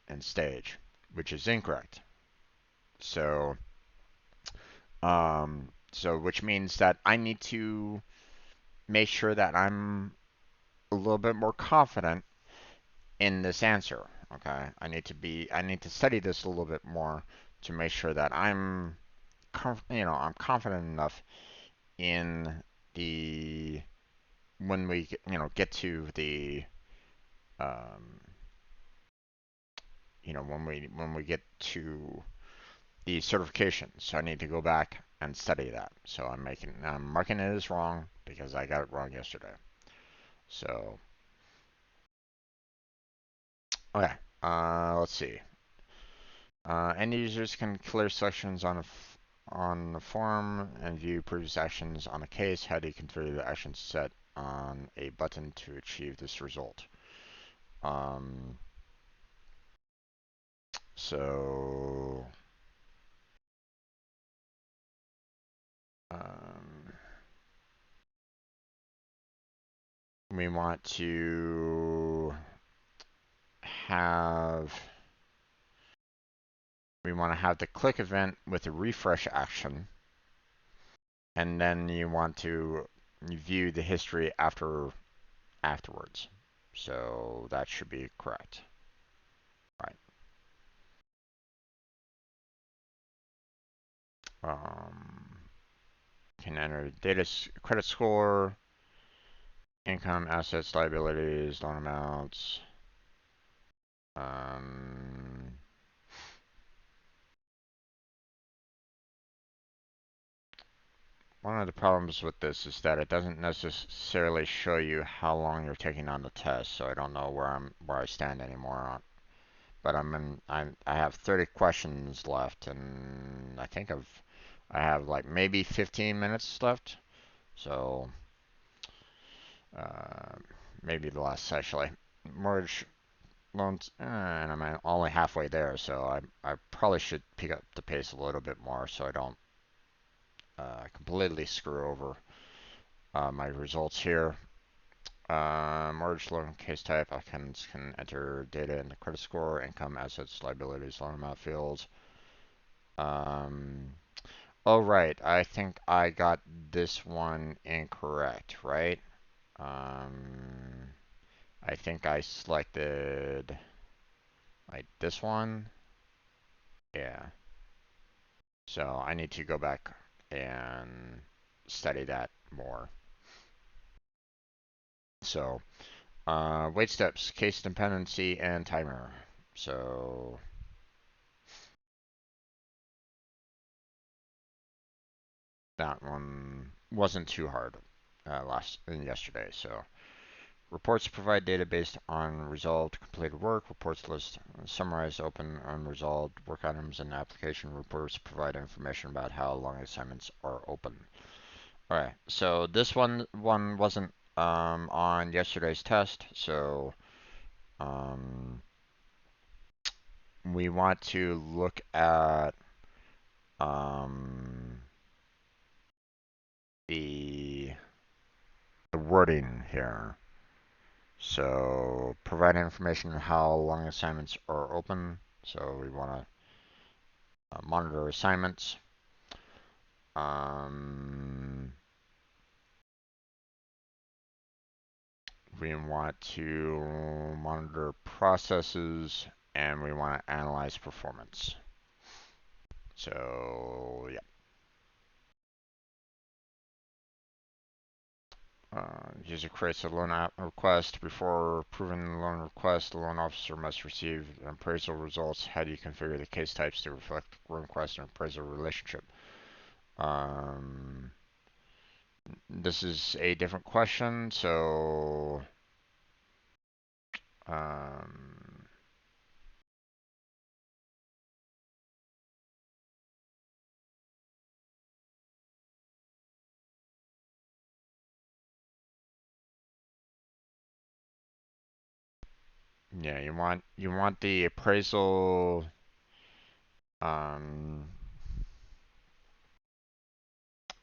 and stage, which is incorrect. So, which means that I need to make sure that I'm a little bit more confident in this answer. Okay, I need to study this a little bit more to make sure that I'm confident enough in the when we get to the um, when we get to the certification. So I need to go back and study that. So I'm marking it as wrong because I got it wrong yesterday. So okay, let's see. End users can clear selections on the form and view previous actions on a case. How do you configure the action set on a button to achieve this result? Um, so um, we want to have the click event with a refresh action, and then you want to view the history afterwards. So that should be correct. Right. Can enter data credit score, income, assets, liabilities, loan amounts. Um, One of the problems with this is that it doesn't necessarily show you how long you're taking on the test, so I don't know where I stand anymore on. But I have 30 questions left, and I think I have like maybe 15 minutes left, so uh, maybe less actually. Mortgage loans, and I'm only halfway there, so I probably should pick up the pace a little bit more so I don't completely screw over my results here. Mortgage loan case type, applicants can enter data in the credit score, income, assets, liabilities, loan amount fields. Um, oh, right. I think I got this one incorrect, right? Um, I think I selected like this one. Yeah. So I need to go back and study that more. So, wait steps, case dependency, and timer. So that one wasn't too hard yesterday. So reports provide data based on resolved completed work. Reports list summarize open unresolved work items in the application. Reports provide information about how long assignments are open. All right. So this one wasn't on yesterday's test. So um, we want to look at um, the the wording here. So provide information on how long assignments are open. So we want to monitor assignments. Um, we want to monitor processes, and we want to analyze performance. So yeah. User creates a loan request. Before approving the loan request, the loan officer must receive appraisal results. How do you configure the case types to reflect loan request and appraisal relationship? Um, this is a different question, so um, yeah, you want the appraisal. Um,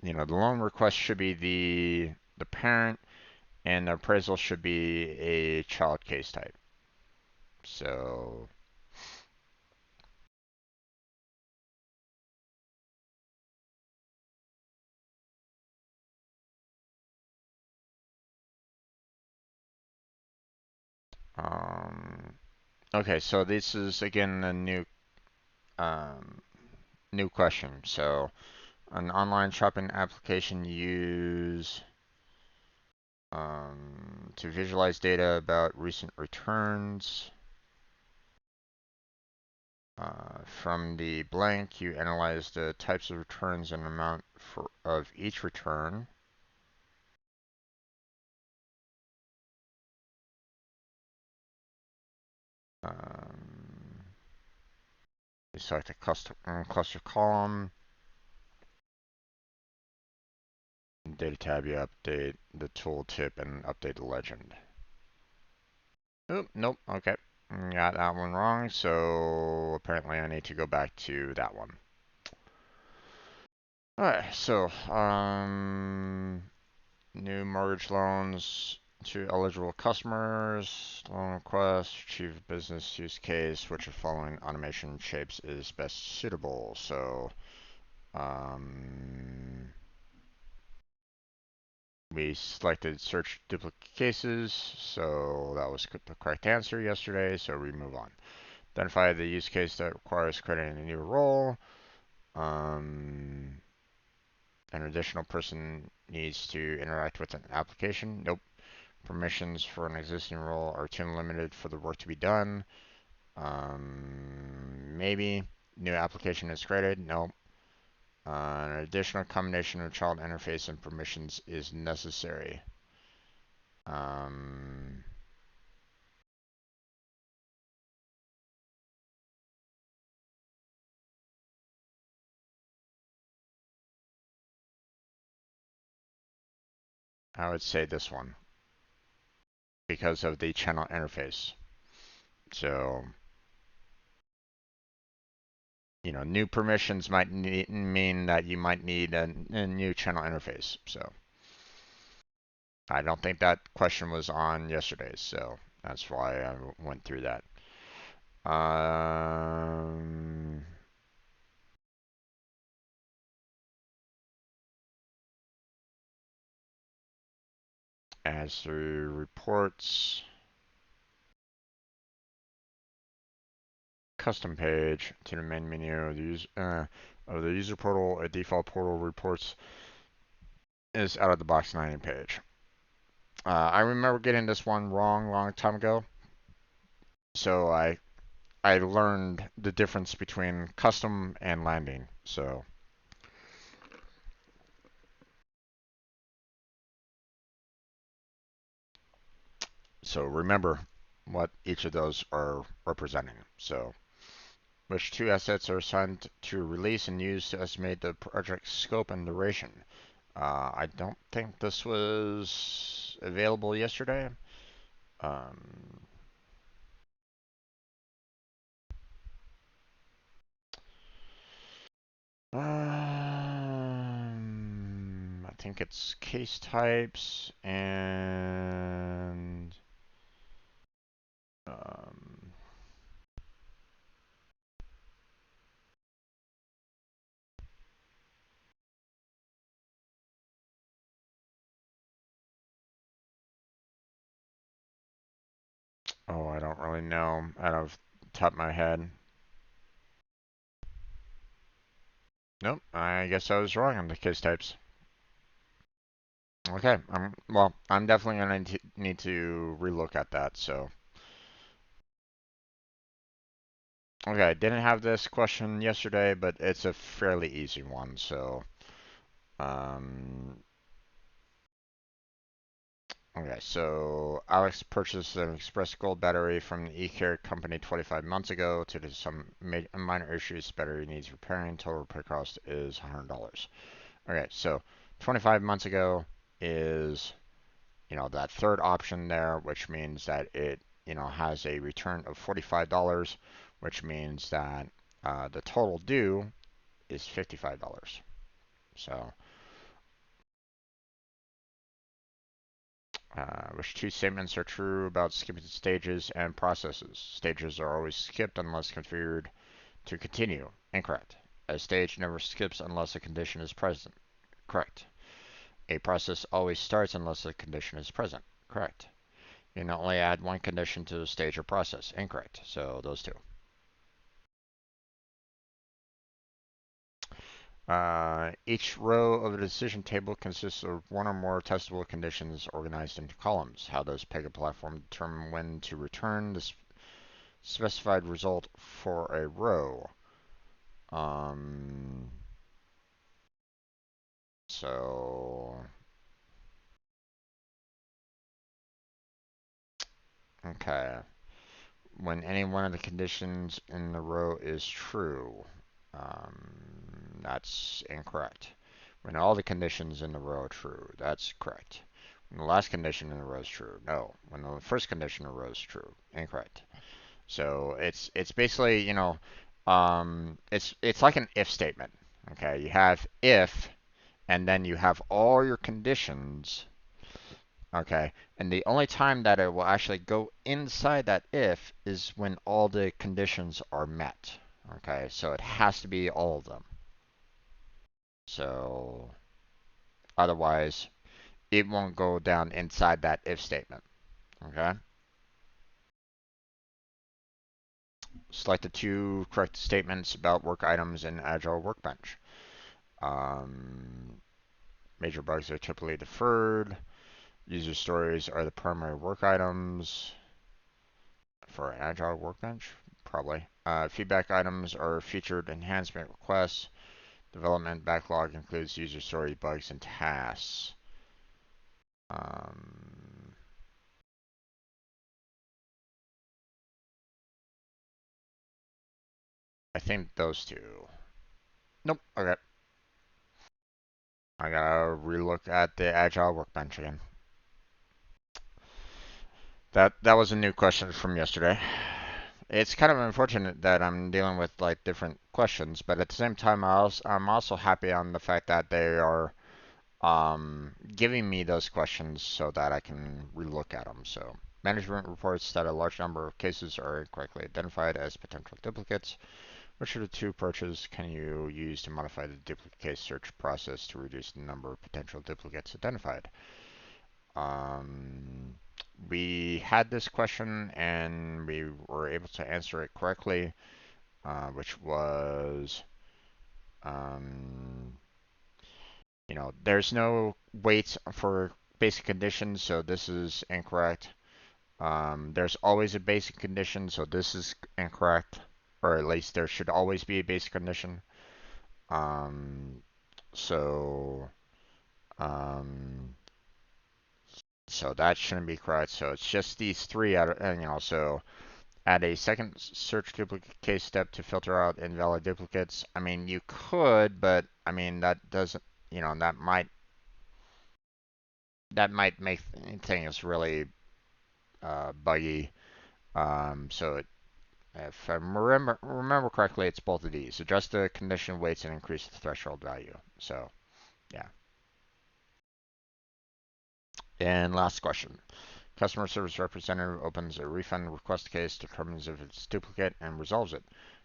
the loan request should be the parent, and the appraisal should be a child case type. So um, okay, so this is again a um, new question. So an online shopping application use to visualize data about recent returns. From the blank, you analyze the types of returns and amount of each return. Um, you select a cluster column. In data tab, you update the tooltip and update the legend. Oop, nope, okay. Got that one wrong, so apparently I need to go back to that one. Alright, so, new mortgage loans to eligible customers, loan request, achieve business use case, which of following automation shapes is best suitable. So, um, we selected search duplicate cases, so that was the correct answer yesterday, so we move on. Identify the use case that requires creating a new role. Um, an additional person needs to interact with an application. Nope. Permissions for an existing role are too limited for the work to be done. Maybe. New application is created. Nope. An additional combination of child interface and permissions is necessary. Um, I would say this one because of the channel interface. So, new permissions might mean that you might need a new channel interface. So, I don't think that question was on yesterday's, so that's why I went through that. Um, as the reports, custom page to the main menu of the user portal, a default portal reports is out of the box landing page. I remember getting this one wrong long time ago, so I learned the difference between custom and landing. So remember what each of those are representing. So which two assets are assigned to release and used to estimate the project's scope and duration. I don't think this was available yesterday. Um, I think it's case types and um, oh, I don't really know out of the top of my head. Nope, I guess I was wrong on the case types. Okay, well, I'm definitely gonna need to relook at that. So, okay, I didn't have this question yesterday, but it's a fairly easy one. So, um, okay, so Alex purchased an Express Gold battery from the e-care company 25 months ago. Due to some minor issues, battery needs repairing. Total repair cost is $100. Okay, so 25 months ago is that third option there, which means that it, has a return of $45, which means that the total due is $55. So, which two statements are true about skipping stages and processes? Stages are always skipped unless configured to continue. Incorrect. A stage never skips unless a condition is present. Correct. A process always starts unless a condition is present. Correct. You can only add one condition to a stage or process. Incorrect. So those two. Each row of a decision table consists of one or more testable conditions organized into columns. How does Pega platform determine when to return the specified result for a row? Um, so, okay. When any one of the conditions in the row is true, that's incorrect. When all the conditions in the row are true, that's correct. When the last condition in the row is true, no. When the first condition in the row is true, incorrect. So it's basically it's like an if statement. Okay, you have if, and then you have all your conditions. Okay, and the only time that it will actually go inside that if is when all the conditions are met. Okay, so it has to be all of them. So otherwise, it won't go down inside that if statement. Okay? Select the two correct statements about work items in Agile Workbench. Um, Major bugs are typically deferred. User stories are the primary work items for an Agile Workbench, probably. Feedback items are featured enhancement requests. Development backlog includes user story bugs and tasks. Um, I think those two. Nope. Okay. I gotta relook at the Agile Workbench again. That was a new question from yesterday. It's kind of unfortunate that I'm dealing with like different questions, but at the same time, I'm also happy on the fact that they are giving me those questions so that I can relook at them. So, management reports that a large number of cases are incorrectly identified as potential duplicates. Which of the two approaches can you use to modify the duplicate case search process to reduce the number of potential duplicates identified? Um, we had this question and we were able to answer it correctly, which was, um, there's no weights for basic conditions, so this is incorrect. There's always a basic condition, so this is incorrect, or at least there should always be a basic condition. Um, so, um, so that shouldn't be correct. So it's just these three out of, so add a second search duplicate case step to filter out invalid duplicates. I mean, you could, but I mean, that doesn't, that might make things really buggy. So if I remember correctly, it's both of these. Adjust the condition weights and increase the threshold value. So yeah. And last question. Customer service representative opens a refund request case, determines if it's duplicate, and resolves it.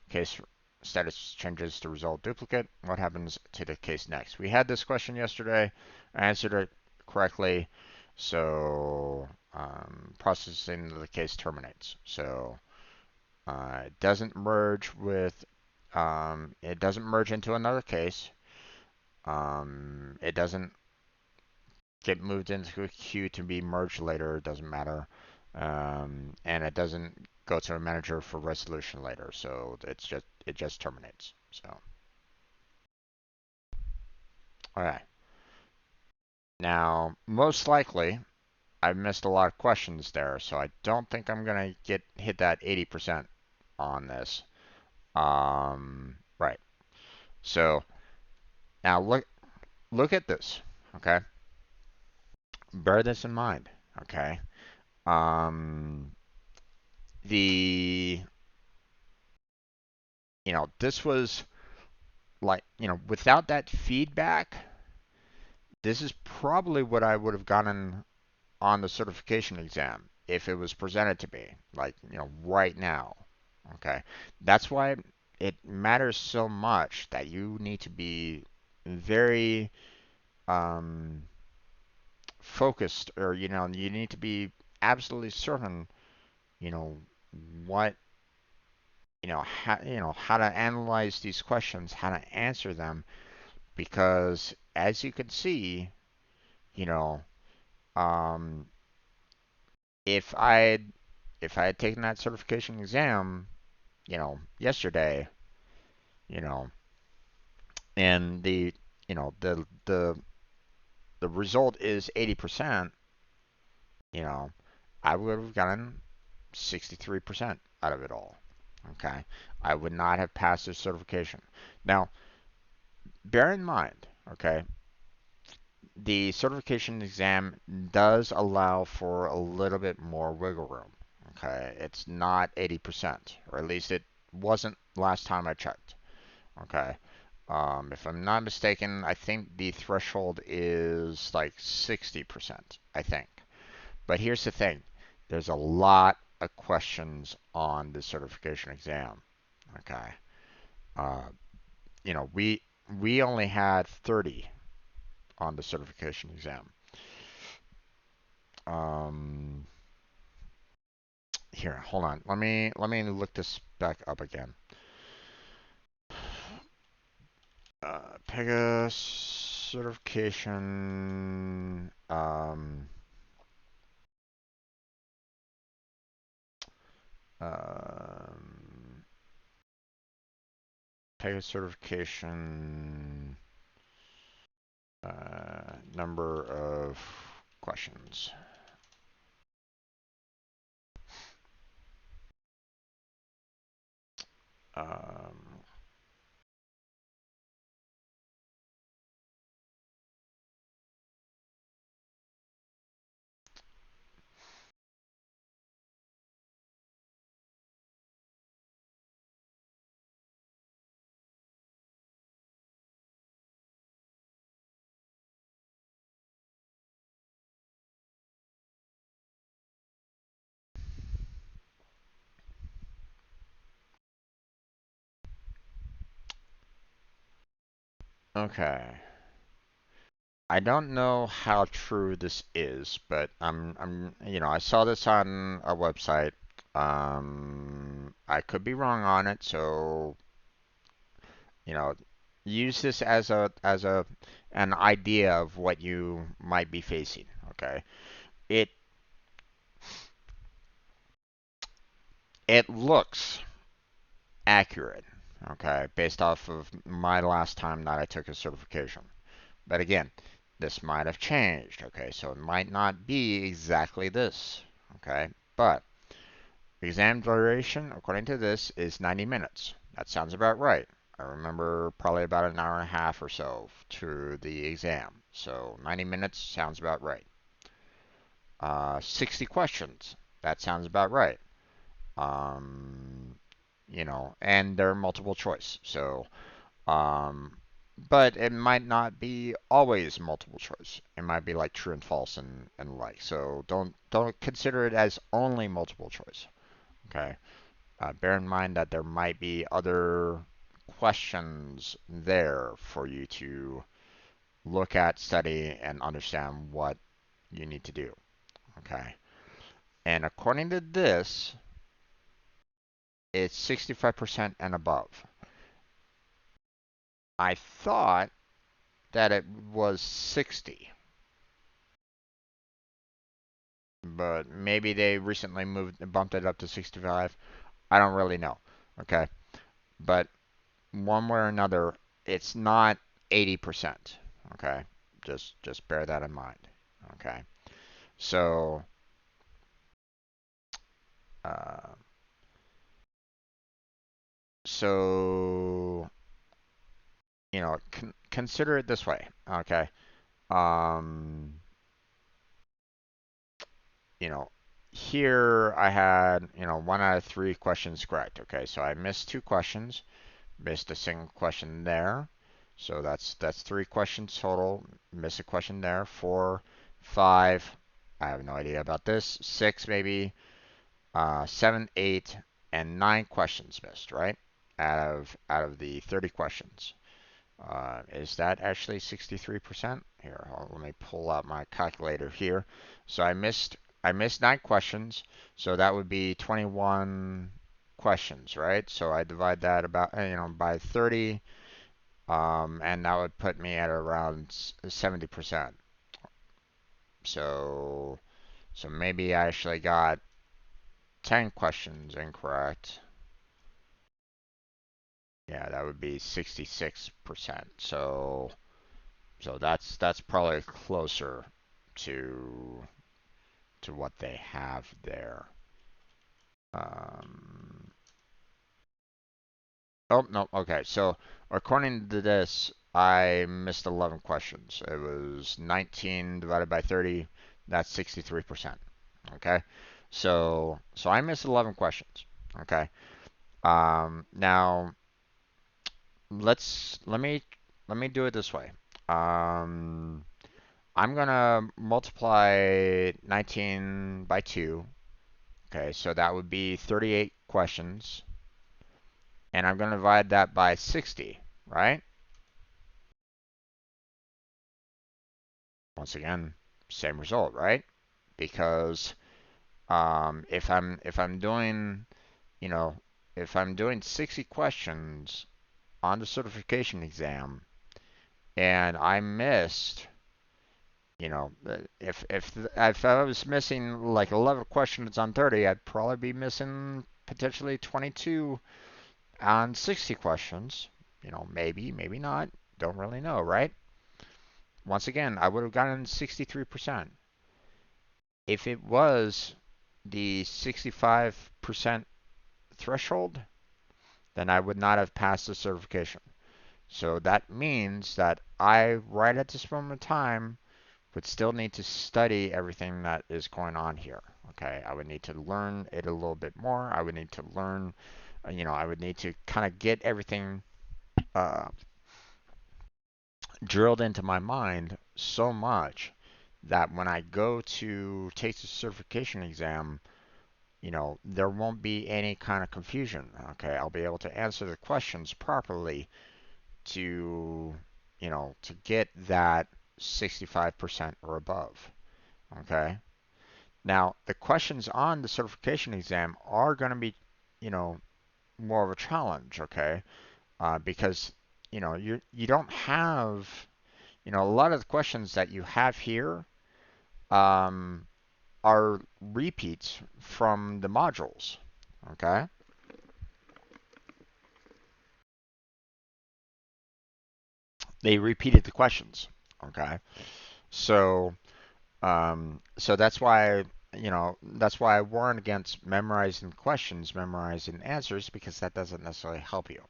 Case status changes to resolve duplicate. What happens to the case next? We had this question yesterday. I answered it correctly. So processing of the case terminates. So it doesn't merge into another case. It doesn't get moved into a queue to be merged later. It doesn't matter. And it doesn't go to a manager for resolution later. So it just terminates. So all right. Now, most likely, I missed a lot of questions there, so I don't think I'm gonna hit that 80% on this. Right. So now look at this. Okay. Bear this in mind. Okay. Um, the this was like without that feedback, this is probably what I would have gotten on the certification exam if it was presented to me, like right now. Okay, that's why it matters so much that you need to be very um, focused, or you need to be absolutely certain, you know, what how to analyze these questions, how to answer them, because as you can see, you know, um, if I if I had taken that certification exam, yesterday, you know, and you know, the result is 80%, you know, I would have gotten 63% out of it all. Okay, I would not have passed this certification. Now, bear in mind, okay, the certification exam does allow for a little bit more wiggle room. Okay, it's not 80%, or at least it wasn't last time I checked. Okay, if I'm not mistaken, I think the threshold is like 60%, I think. But here's the thing, there's a lot of questions on the certification exam. Okay, uh, we only had 30 on the certification exam. Um, Here, hold on. Let me look this back up again. Pega certification. Um, Pega certification. Number of questions. Um, Okay. I don't know how true this is, but I saw this on a website. I could be wrong on it, so, you know, use this as a an idea of what you might be facing, okay? It it looks accurate, okay, based off of my last time that I took a certification. But again, this might have changed, okay? So it might not be exactly this, okay? But exam duration, according to this, is 90 minutes. That sounds about right. I remember probably about an hour and a half or so to the exam. So 90 minutes sounds about right. 60 questions. That sounds about right. Um, and they're multiple choice. So, um, but it might not be always multiple choice. It might be like true and false and like. So don't consider it as only multiple choice. Okay. Bear in mind that there might be other questions there for you to look at, study, and understand what you need to do. Okay. And according to this, it's 65% and above. I thought that it was 60, but maybe they recently bumped it up to 65. I don't really know. Okay. But one way or another, it's not 80%. Okay. Just bear that in mind. Okay. So, uh, so consider it this way. Okay. Um, you know, here I had, one out of three questions correct. Okay, so I missed two questions, missed a single question there. So that's three questions total. Missed a question there. Four, five. I have no idea about this. Six maybe. Seven, eight, and nine questions missed. Right, out of the 30 questions. Is that actually 63%? Here, let me pull out my calculator here. So I missed nine questions, so that would be 21 questions, right? So I divide that by 30, and that would put me at around 70%. So so maybe I actually got 10 questions incorrect. Yeah, that would be 66%. So that's probably closer to what they have there. Um, oh no, okay. So according to this, I missed 11 questions. It was 19 divided by 30. That's 63%. Okay. So I missed 11 questions. Okay. Now let me do it this way. Um, I'm gonna multiply 19 by 2. Okay, so that would be 38 questions. And I'm gonna divide that by 60, right? Once again, same result, right? Because if I'm doing, you know, if I'm doing 60 questions on the certification exam and I missed, if I was missing like 11 questions on 30, I'd probably be missing potentially 22 on 60 questions. Maybe, maybe not. Don't really know, right? Once again, I would have gotten 63%. If it was the 65% threshold, then I would not have passed the certification. So that means that I, right at this moment in time, would still need to study everything that is going on here. Okay, I would need to learn it a little bit more. I would need to learn, I would need to kind of get everything uh, drilled into my mind so much that when I go to take the certification exam, there won't be any kind of confusion. Okay, I'll be able to answer the questions properly to, to get that 65% or above. Okay. Now, the questions on the certification exam are going to be, you know, more of a challenge. Okay. Because, you don't have, a lot of the questions that you have here um, are repeats from the modules. Okay. They repeated the questions. Okay. So, so that's why I warn against memorizing questions, memorizing answers, because that doesn't necessarily help you.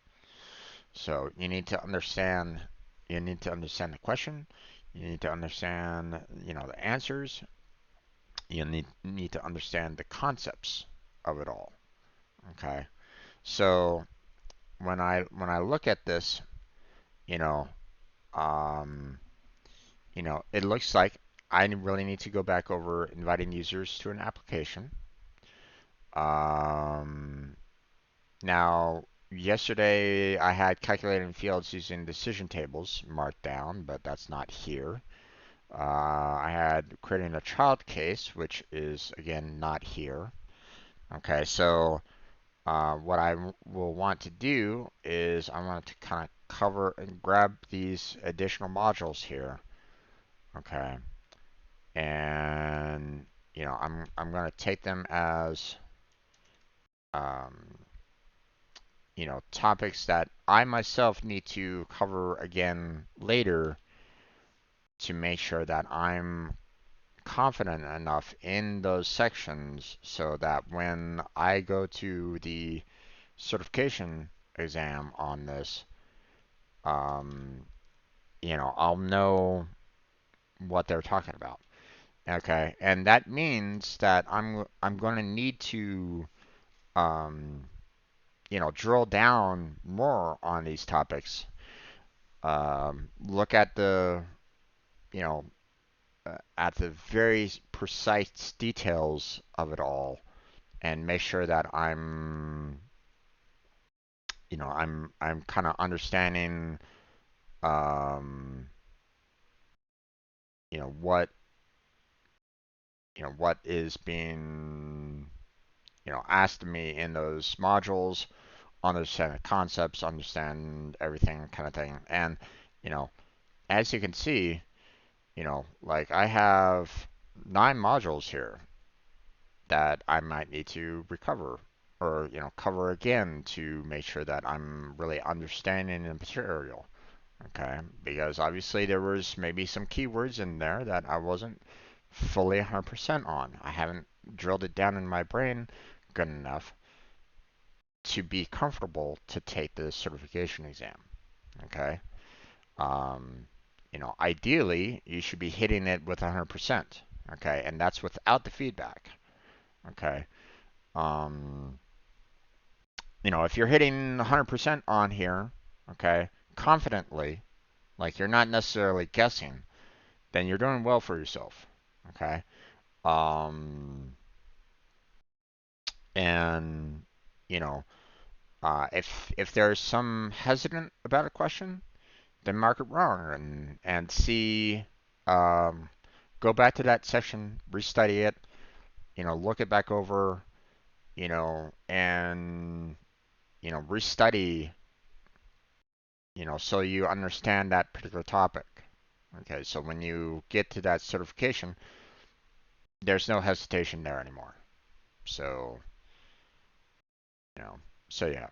So you need to understand the question, you need to understand, the answers, you need to understand the concepts of it all. Okay. So when I look at this, you know, um, it looks like I really need to go back over inviting users to an application. Um, Now, yesterday I had calculating fields using decision tables marked down, but that's not here. I had creating a child case, which is again not here. Okay, so what I will want to do is I want to kind of cover and grab these additional modules here. Okay, and I'm going to take them as um, topics that I myself need to cover again later to make sure that I'm confident enough in those sections so that when I go to the certification exam on this, um, I'll know what they're talking about. Okay, and that means that I'm going to need to um, drill down more on these topics. Look at you know, at the very precise details of it all, and make sure that I'm kind of understanding, um, you know, what, what is being, asked of me in those modules, understand the concepts, understand everything kind of thing. And, you know, as you can see, like I have 9 modules here that I might need to recover or cover again to make sure that I'm really understanding the material. Okay, because obviously there was maybe some keywords in there that I wasn't fully 100% on. I haven't drilled it down in my brain good enough to be comfortable to take the certification exam. Okay, um, ideally you should be hitting it with 100%. Okay, and that's without the feedback. Okay. Um, if you're hitting 100% on here, okay, confidently, like you're not necessarily guessing, then you're doing well for yourself. Okay. Um, and you know, if there's some hesitant about a question, then mark it wrong and see. Um, Go back to that section, restudy it. Look it back over. And restudy, so you understand that particular topic. Okay, so when you get to that certification, there's no hesitation there anymore. So, you know, so yeah.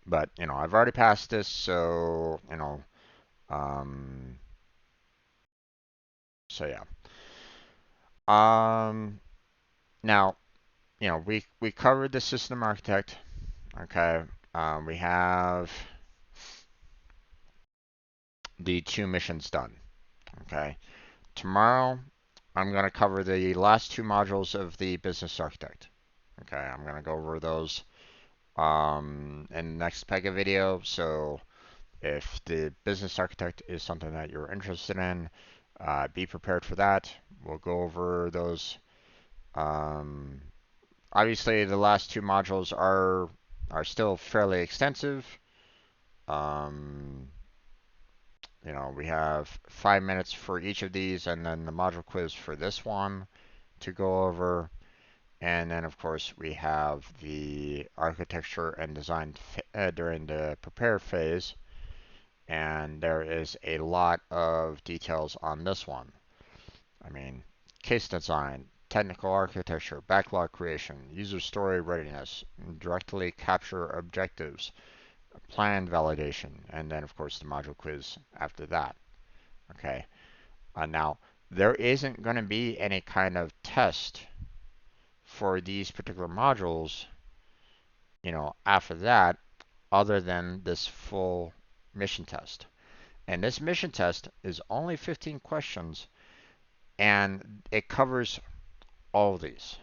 But, I've already passed this, so, um, so yeah. Now, we covered the system architect. Okay, we have the 2 missions done. Okay, tomorrow I'm going to cover the last 2 modules of the business architect. Okay, I'm going to go over those in the next Pega video. So if the business architect is something that you're interested in, be prepared for that. We'll go over those. Um, Obviously, the last 2 modules are still fairly extensive. We have 5 minutes for each of these, and then the module quiz for this one to go over. And then, of course, we have the architecture and design during the prepare phase. And there is a lot of details on this one. I mean, case design, technical architecture, backlog creation, user story readiness, directly capture objectives, plan validation, and then, of course, the module quiz after that. Okay. Now, there isn't going to be any kind of test for these particular modules, after that, other than this full mission test. And this mission test is only 15 questions, and it covers all of these.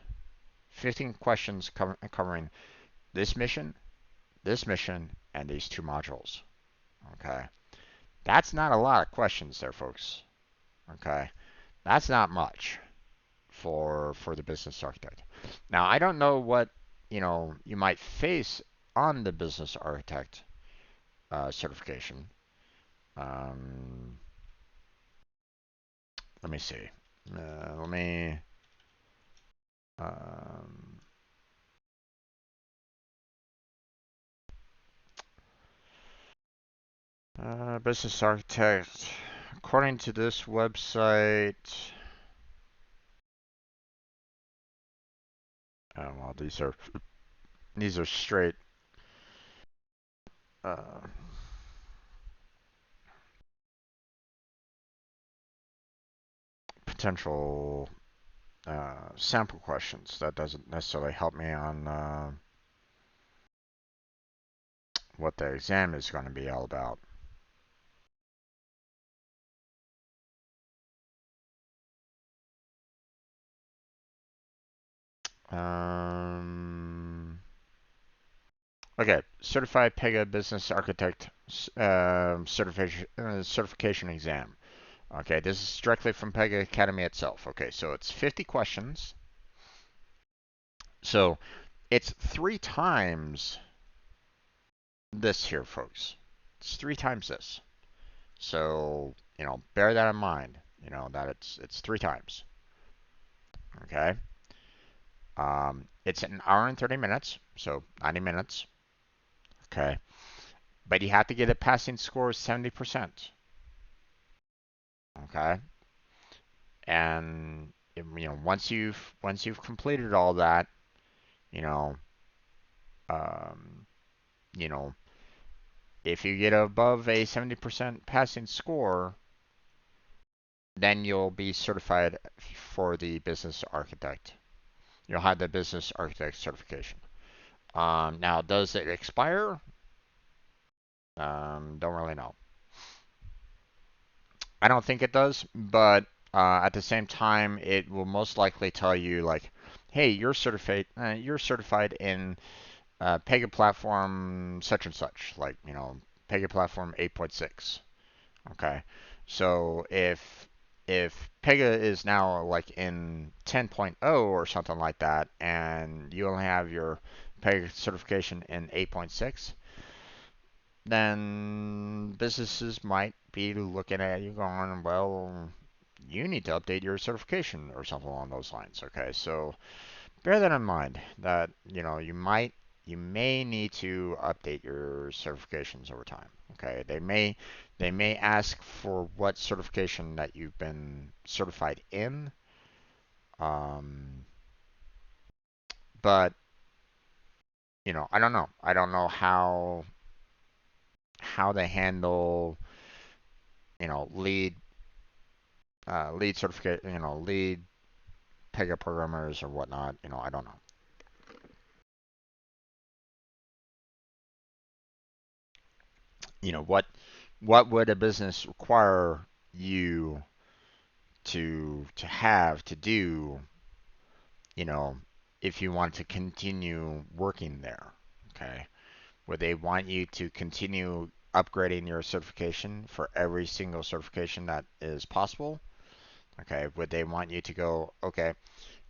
15 questions covering this mission, and these two modules. Okay. That's not a lot of questions there, folks. Okay. That's not much for the business architect. Now, I don't know what, you might face on the business architect certification. Um, Let me see. Let me. Um, Business architect. According to this website, well, these are straight uh, potential sample questions. That doesn't necessarily help me on what the exam is going to be all about. Okay, Certified Pega Business Architect certification exam. Okay, this is directly from Pega Academy itself. Okay, so it's 50 questions. So it's 3 times this here, folks. It's 3 times this. So, bear that in mind, that it's 3 times. Okay. It's an hour and 30 minutes, so 90 minutes. Okay. But you have to get a passing score of 70%. Okay. And once you've completed all that, you know, um, you know, if you get above a 70% passing score, then you'll be certified for the business architect. You'll have the business architect certification. Now, does it expire? Don't really know. I don't think it does, but at the same time, it will most likely tell you like, hey, you're certified. You're certified in Pega platform such and such, like Pega platform 8.6. Okay, so if Pega is now like in 10.0 or something like that, and you only have your Pega certification in 8.6, then businesses might be looking at you going, well, you need to update your certification or something along those lines. Okay, so bear that in mind that you may need to update your certifications over time. Okay, they may ask for what certification that you've been certified in, um, but I don't know. I don't know how they handle lead certificate, lead Pega programmers or whatnot. I don't know. What would a business require you to do, you know, if you want to continue working there? Okay. Would they want you to continue upgrading your certification for every single certification that is possible? Okay. Would they want you to go, okay,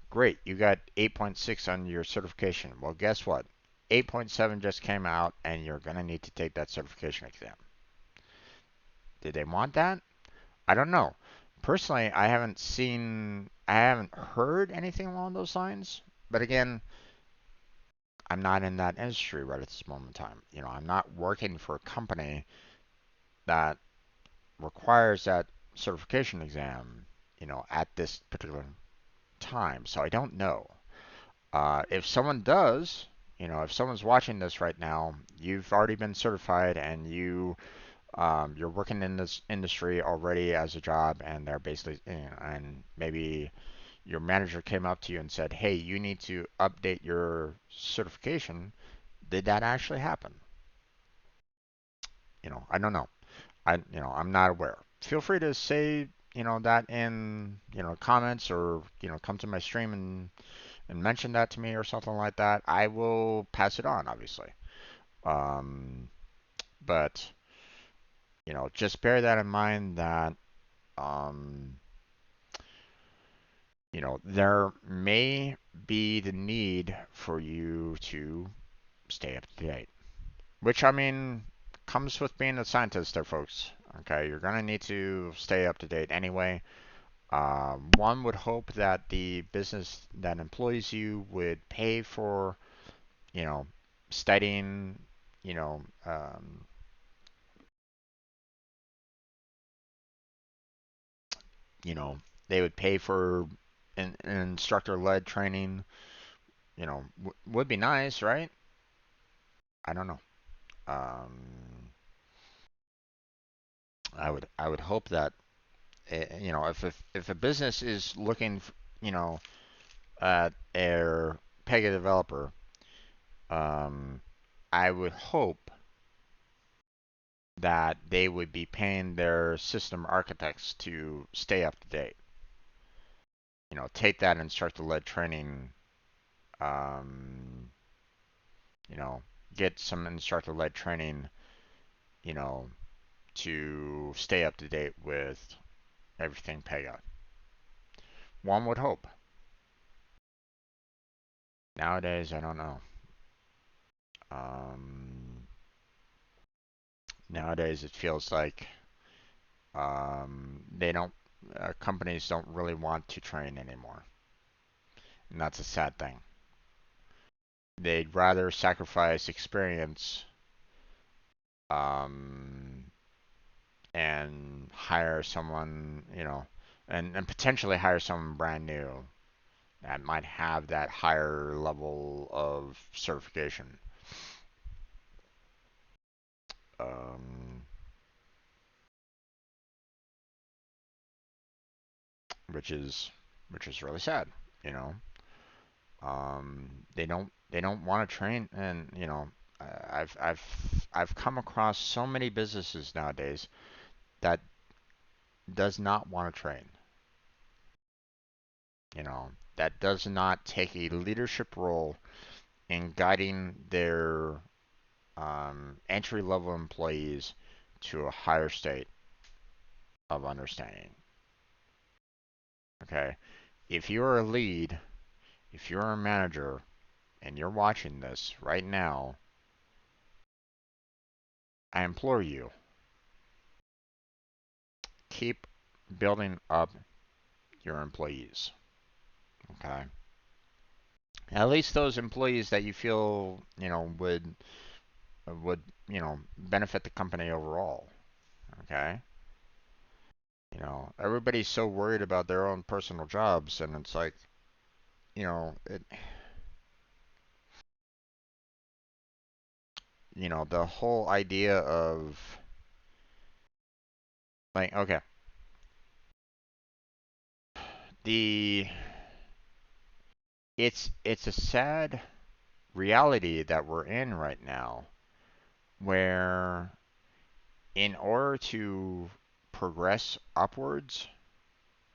great, you got 8.6 on your certification. Well, guess what? 8.7 just came out, and you're going to need to take that certification exam. Did they want that? I don't know. Personally, I haven't heard anything along those lines. But again, I'm not in that industry right at this moment in time. I'm not working for a company that requires that certification exam, at this particular time. So I don't know. If someone does, if someone's watching this right now, you've already been certified and you're working in this industry already as a job, and they're basically, and maybe your manager came up to you and said, "Hey, you need to update your certification." Did that actually happen? I don't know. I'm not aware. Feel free to say, that in, comments, or, come to my stream and mention that to me or something like that. I will pass it on, obviously. Um, but, just bear that in mind that, um, there may be the need for you to stay up to date. Which, I mean, comes with being a scientist there, folks. Okay, you're going to need to stay up to date anyway. One would hope that the business that employs you would pay for, you know, studying, you know, um, you know, they would pay for an instructor-led training. Would be nice, right? I don't know. Um, I would hope that, if a business is looking, at a Pega developer, um, I would hope that they would be paying their system architects to stay up to date. Take that instructor-led training. Um, you know, get some instructor-led training. You know, to stay up to date with everything Pega. One would hope. Nowadays, I don't know. Um, Nowadays, it feels like, they don't. Companies don't really want to train anymore, and that's a sad thing. They'd rather sacrifice experience, um, and hire someone, and potentially hire someone brand new that might have that higher level of certification. Um, which is really sad. You know, they don't want to train, and I've come across so many businesses nowadays that does not want to train. That does not take a leadership role in guiding their, entry level employees to a higher state of understanding. Okay, if you're a lead, if you're a manager, and you're watching this right now, I implore you, keep building up your employees. Okay, at least those employees that you feel would benefit the company overall. Okay, everybody's so worried about their own personal jobs, and it's like, it, the whole idea of, like, okay, the it's a sad reality that we're in right now, where in order to progress upwards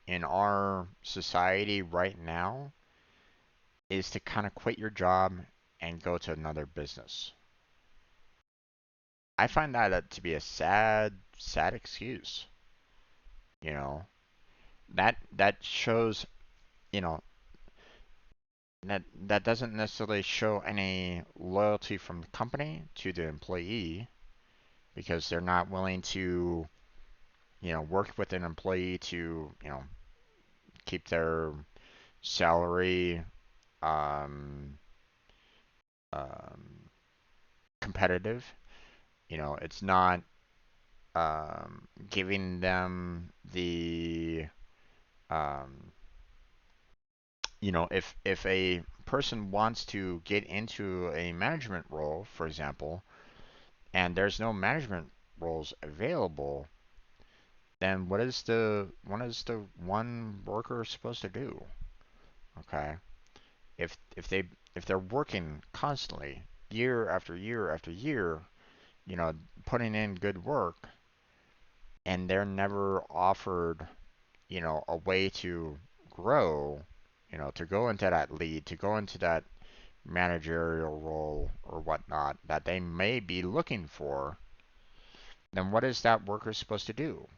in our society right now is to kind of quit your job and go to another business. I find that to be a sad, sad excuse. You know, that shows, you know, that doesn't necessarily show any loyalty from the company to the employee, because they're not willing to, work with an employee to, keep their salary um, um, competitive. It's not giving them the um, if a person wants to get into a management role, for example, and there's no management roles available, then what is the one worker supposed to do? Okay, if they're working constantly, year after year after year, you know, putting in good work, and they're never offered, a way to grow, to go into that lead, to go into that managerial role or whatnot that they may be looking for, then what is that worker supposed to do?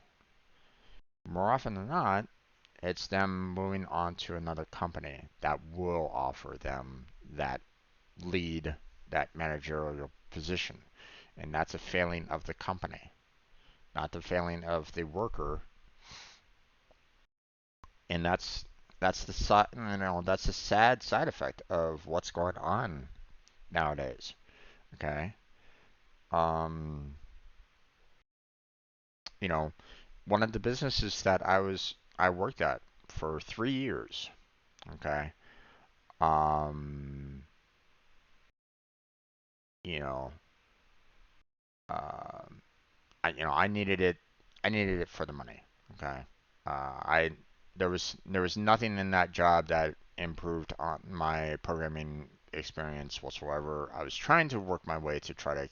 More often than not, it's them moving on to another company that will offer them that lead, that managerial position. And that's a failing of the company, not the failing of the worker. And that's that's the sad side effect of what's going on nowadays. Okay. Um, you know, One of the businesses that I worked at for 3 years. Okay. Um, you know, um, I needed it. I needed it for the money. Okay. I there was nothing in that job that improved on my programming experience whatsoever. I was trying to work my way to try to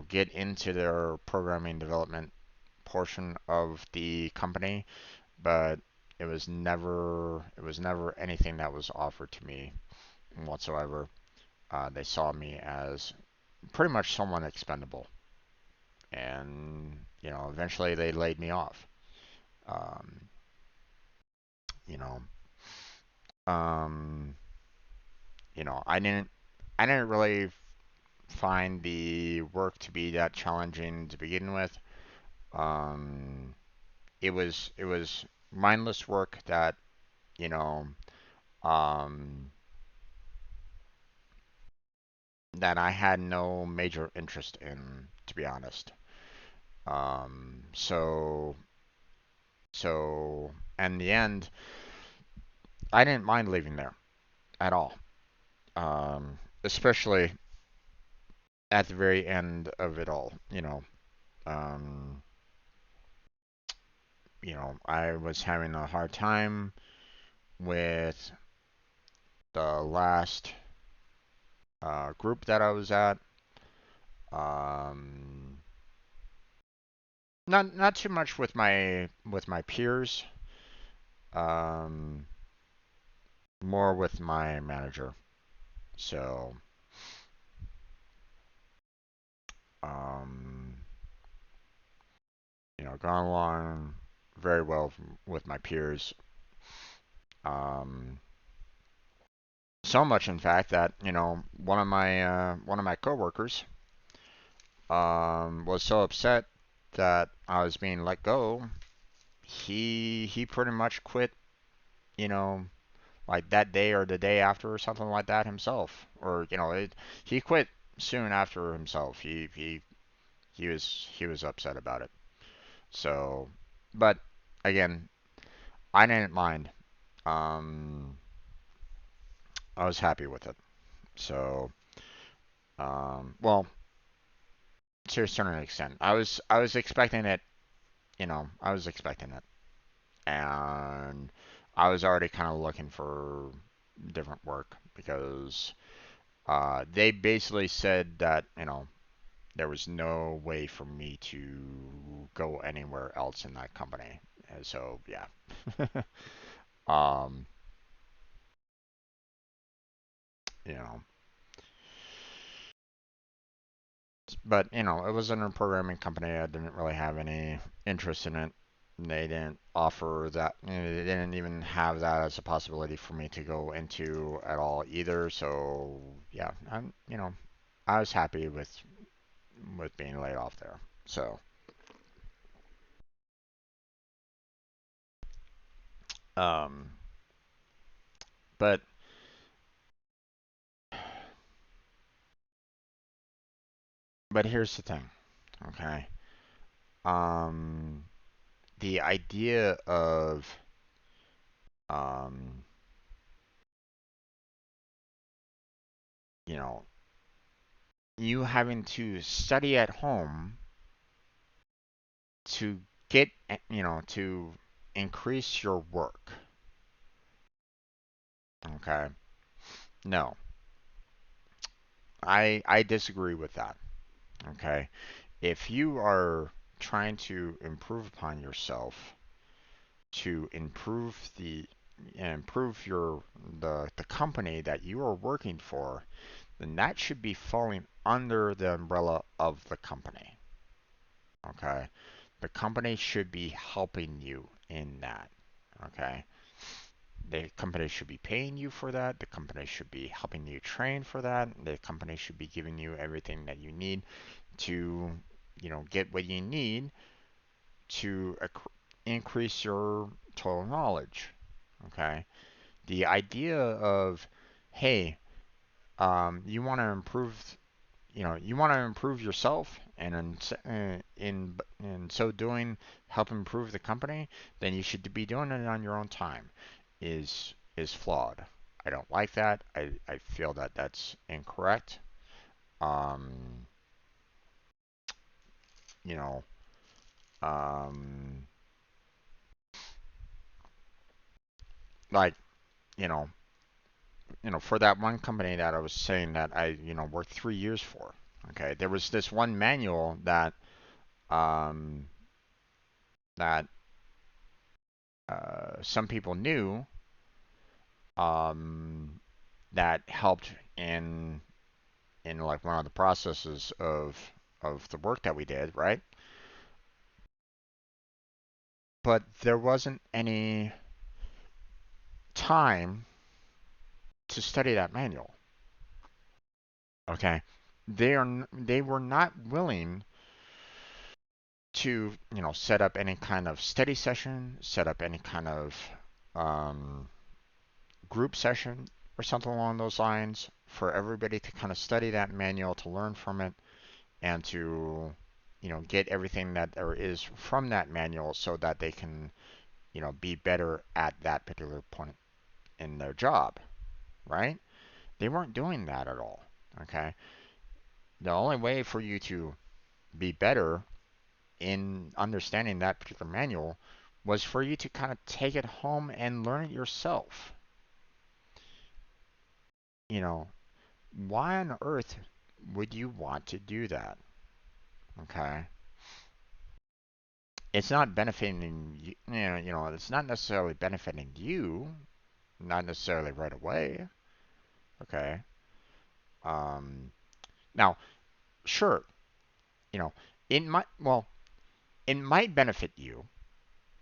get into their programming development portion of the company, but it was never anything that was offered to me whatsoever. They saw me as pretty much someone expendable, and eventually they laid me off. Um, you know, um, I didn't really find the work to be that challenging to begin with. Um, it was mindless work that you know um, that I had no major interest in, to be honest. So in the end, I didn't mind leaving there at all. Especially at the very end of it all. Um, I was having a hard time with the last group that I was at. Um, not too much with my peers. Um, More with my manager. So, um, gone along very well with my peers. Um, so much, in fact, that one of my coworkers was so upset that I was being let go. He pretty much quit. You know, like that day or the day after or something like that himself. Or he quit soon after himself. He was upset about it. So, but again, I didn't mind. Um, I was happy with it. So, well, to a certain extent, I was expecting it. I was expecting it, and I was already kind of looking for different work because they basically said that there was no way for me to go anywhere else in that company. And so yeah. um, you know, but it was in a programming company. I didn't really have any interest in it. They didn't offer that. They didn't even have that as a possibility for me to go into at all either. So yeah, I was happy with being laid off there. So Um, but here's the thing, okay? Um, the idea of um, you know, you having to study at home to get, to increase your work, okay? No, I disagree with that, okay? If you are trying to improve upon yourself, to improve the company that you are working for, then that should be falling under the umbrella of the company. Okay? The company should be helping you in that. Okay? The company should be paying you for that. The company should be helping you train for that. The company should be giving you everything that you need to, get what you need to increase your total knowledge. Okay? The idea of, hey, you want to improve, yourself, and in so doing, help improve the company, then you should be doing it on your own time. Is flawed. I don't like that. I feel that that's incorrect. Um, you know, um, like you know, for that one company that I was saying that I worked 3 years for. Okay, there was this one manual um, that some people knew, um, that helped in like one of the processes of the work that we did, right? But there wasn't any time to study that manual. Okay, they were not willing to set up any kind of study session, set up any kind of um, group session or something along those lines for everybody to kind of study that manual, to learn from it, and to get everything that there is from that manual so that they can be better at that particular point in their job, right? They weren't doing that at all. Okay, the only way for you to be better in understanding that particular manual was for you to kind of take it home and learn it yourself. You know, why on earth would you want to do that? Okay, it's not benefiting you. It's not necessarily benefiting you, not necessarily right away. Okay. Um, Now, sure, you know, it might benefit you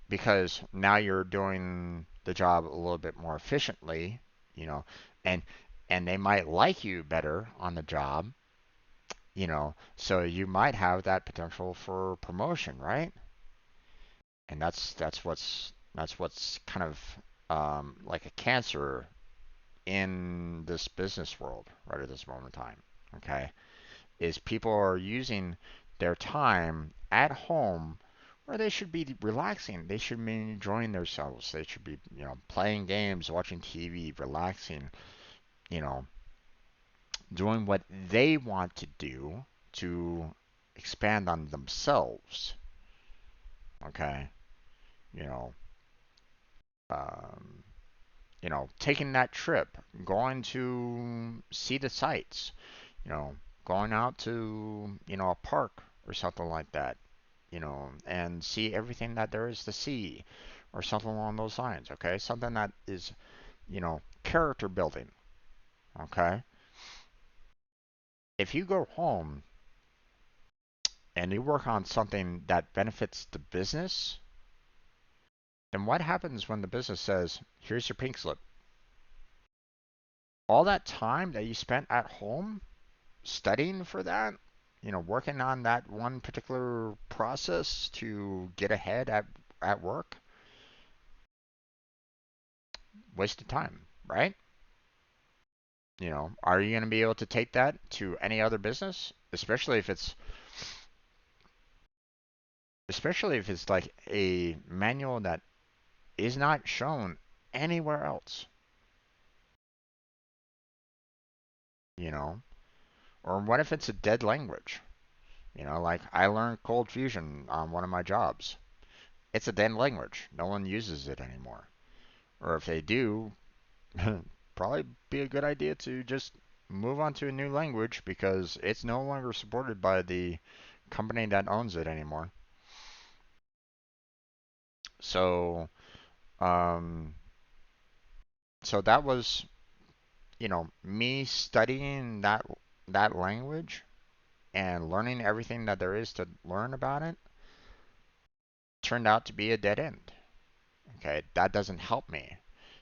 because now you're doing the job a little bit more efficiently, you know, and they might like you better on the job, so you might have that potential for promotion, right? And that's what's kind of like a cancer in this business world right at this moment in time. Okay, is people are using their time at home where they should be relaxing. They should be enjoying themselves. They should be, playing games, watching TV, relaxing, you know, doing what they want to do to expand on themselves. Okay, you know, um, taking that trip, going to see the sights, going out to, a park or something like that, and see everything that there is to see or something along those lines, okay? Something that is, character building, okay? If you go home and you work on something that benefits the business, then what happens when the business says, here's your pink slip? All that time that you spent at home studying for that, working on that one particular process to get ahead at work, wasted time, right? Are you going to be able to take that to any other business, especially if it's like a manual that is not shown anywhere else, you know? Or what if it's a dead language? Like I learned Cold Fusion on one of my jobs. It's a dead language. No one uses it anymore. Or if they do, probably be a good idea to just move on to a new language because it's no longer supported by the company that owns it anymore. So, um, so that was, me studying that language and learning everything that there is to learn about it turned out to be a dead end. Okay, that doesn't help me.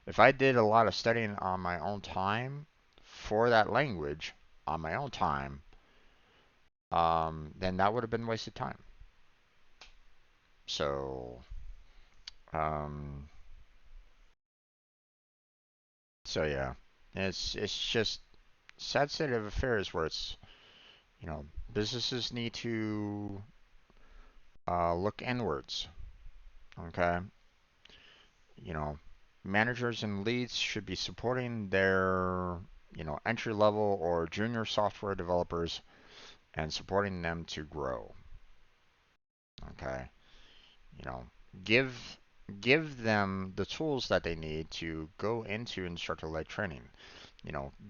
If I did a lot of studying on my own time for that language on my own time, then that would have been wasted time. So, um, so yeah, it's just sad state of affairs where it's businesses need to look inwards. Okay, you know, managers and leads should be supporting their entry level or junior software developers and supporting them to grow. Okay, you know, give give them the tools that they need to go into instructor-led training.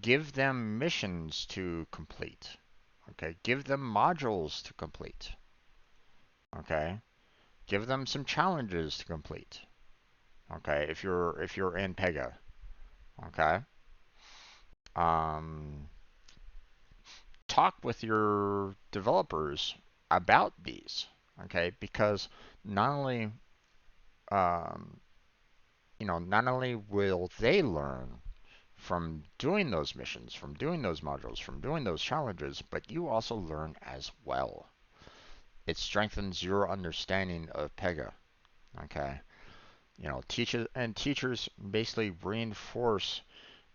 Give them missions to complete. Okay, give them modules to complete. Okay, give them some challenges to complete. Okay, if you're in Pega. Okay, um, talk with your developers about these. Okay, because not only um, not only will they learn from doing those missions, from doing those modules, from doing those challenges, but you also learn as well. It strengthens your understanding of Pega. Okay, teachers basically reinforce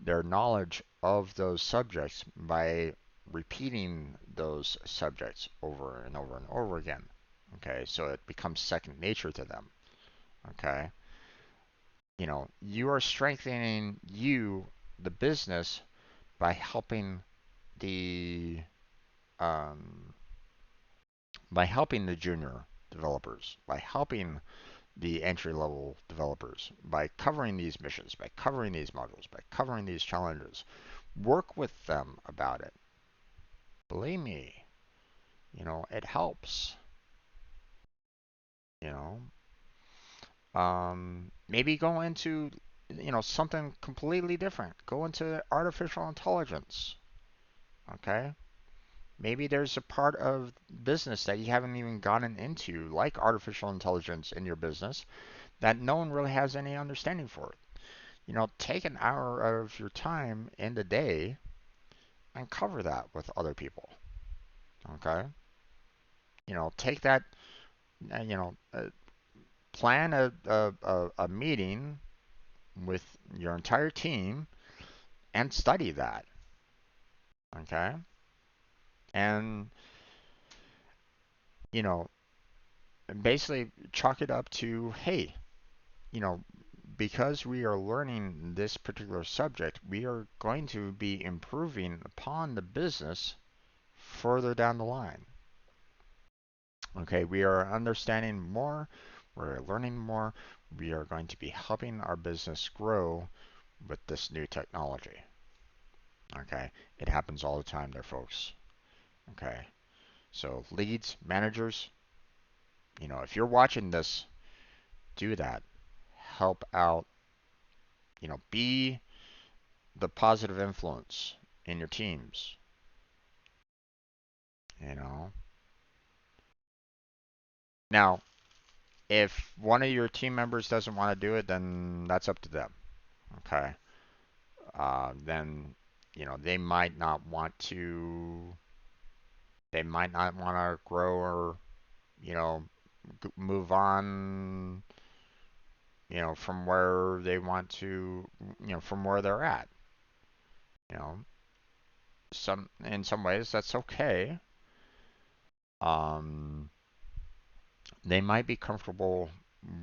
their knowledge of those subjects by repeating those subjects over and over and over again. Okay, so it becomes second nature to them. Okay, you are strengthening the business, by helping the um, junior developers, by helping the entry level developers, by covering these missions, by covering these modules, by covering these challenges. Work with them about it. Believe me, it helps. You maybe go into something completely different. Go into artificial intelligence. Okay, maybe there's a part of business that you haven't even gotten into, like artificial intelligence in your business, that no one really has any understanding for it. Take an hour of your time in the day and cover that with other people. Okay? Take that, uh, you know, uh, plan a meeting with your entire team and study that. Okay? And, you know, basically chalk it up to, hey, you know, because we are learning this particular subject, we are going to be improving upon the business further down the line. Okay, we are understanding more, we're learning more, we are going to be helping our business grow with this new technology. Okay, it happens all the time there, folks. Okay, so leads, managers, if you're watching this, do that. Help out, be the positive influence in your teams. You know. Now, if one of your team members doesn't want to do it, then that's up to them. Okay. Then, they might not want to. They might not want to grow or, you know, move on from where they want to, from where they're at. You know, in some ways that's okay. Um, they might be comfortable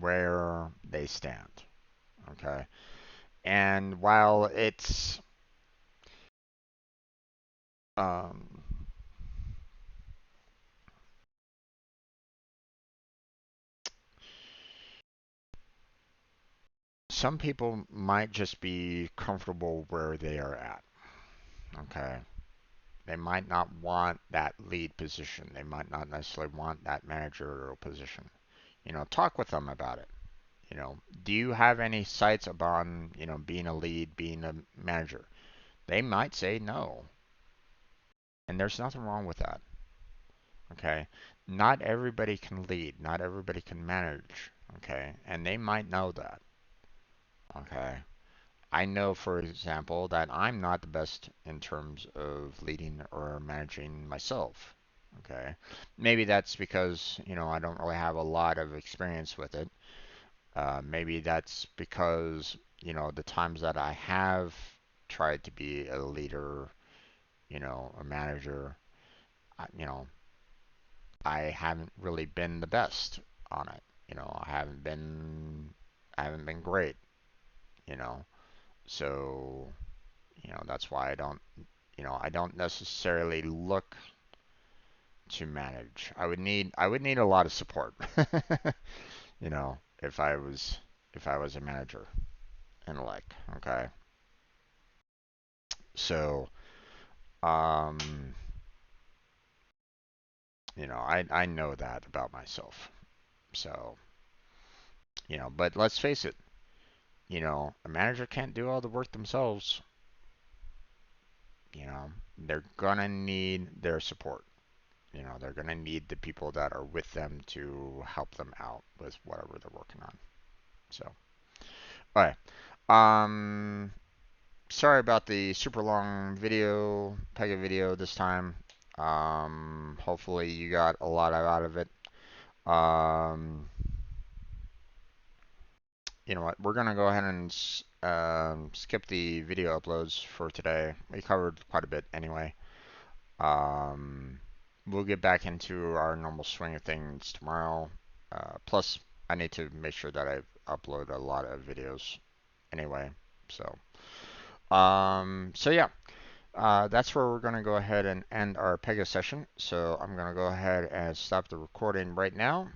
where they stand. Okay. And while it's um, some people might just be comfortable where they are at. Okay. They might not want that lead position. They might not necessarily want that managerial position. Talk with them about it. Do you have any sights upon, being a lead, being a manager? They might say no. And there's nothing wrong with that. Okay. Not everybody can lead. Not everybody can manage. Okay. And they might know that. Okay. I know, for example, that I'm not the best in terms of leading or managing myself. Okay. Maybe that's because, I don't really have a lot of experience with it. Maybe that's because, the times that I have tried to be a leader, a manager, you know, I haven't really been the best on it. I haven't been great, you know. So, that's why I don't necessarily look to manage. I would need a lot of support, if I was a manager and the like. Okay. So, um, I know that about myself. So, but let's face it, a manager can't do all the work themselves. They're gonna need their support. They're gonna need the people that are with them to help them out with whatever they're working on. So, all right. Sorry about the super long video, Pega video this time. Hopefully you got a lot out of it. Um, you know what? We're gonna go ahead and skip the video uploads for today. We covered quite a bit anyway. Um, we'll get back into our normal swing of things tomorrow. Plus, I need to make sure that I upload a lot of videos anyway. So yeah, that's where we're going to go ahead and end our Pega session. So I'm going to go ahead and stop the recording right now.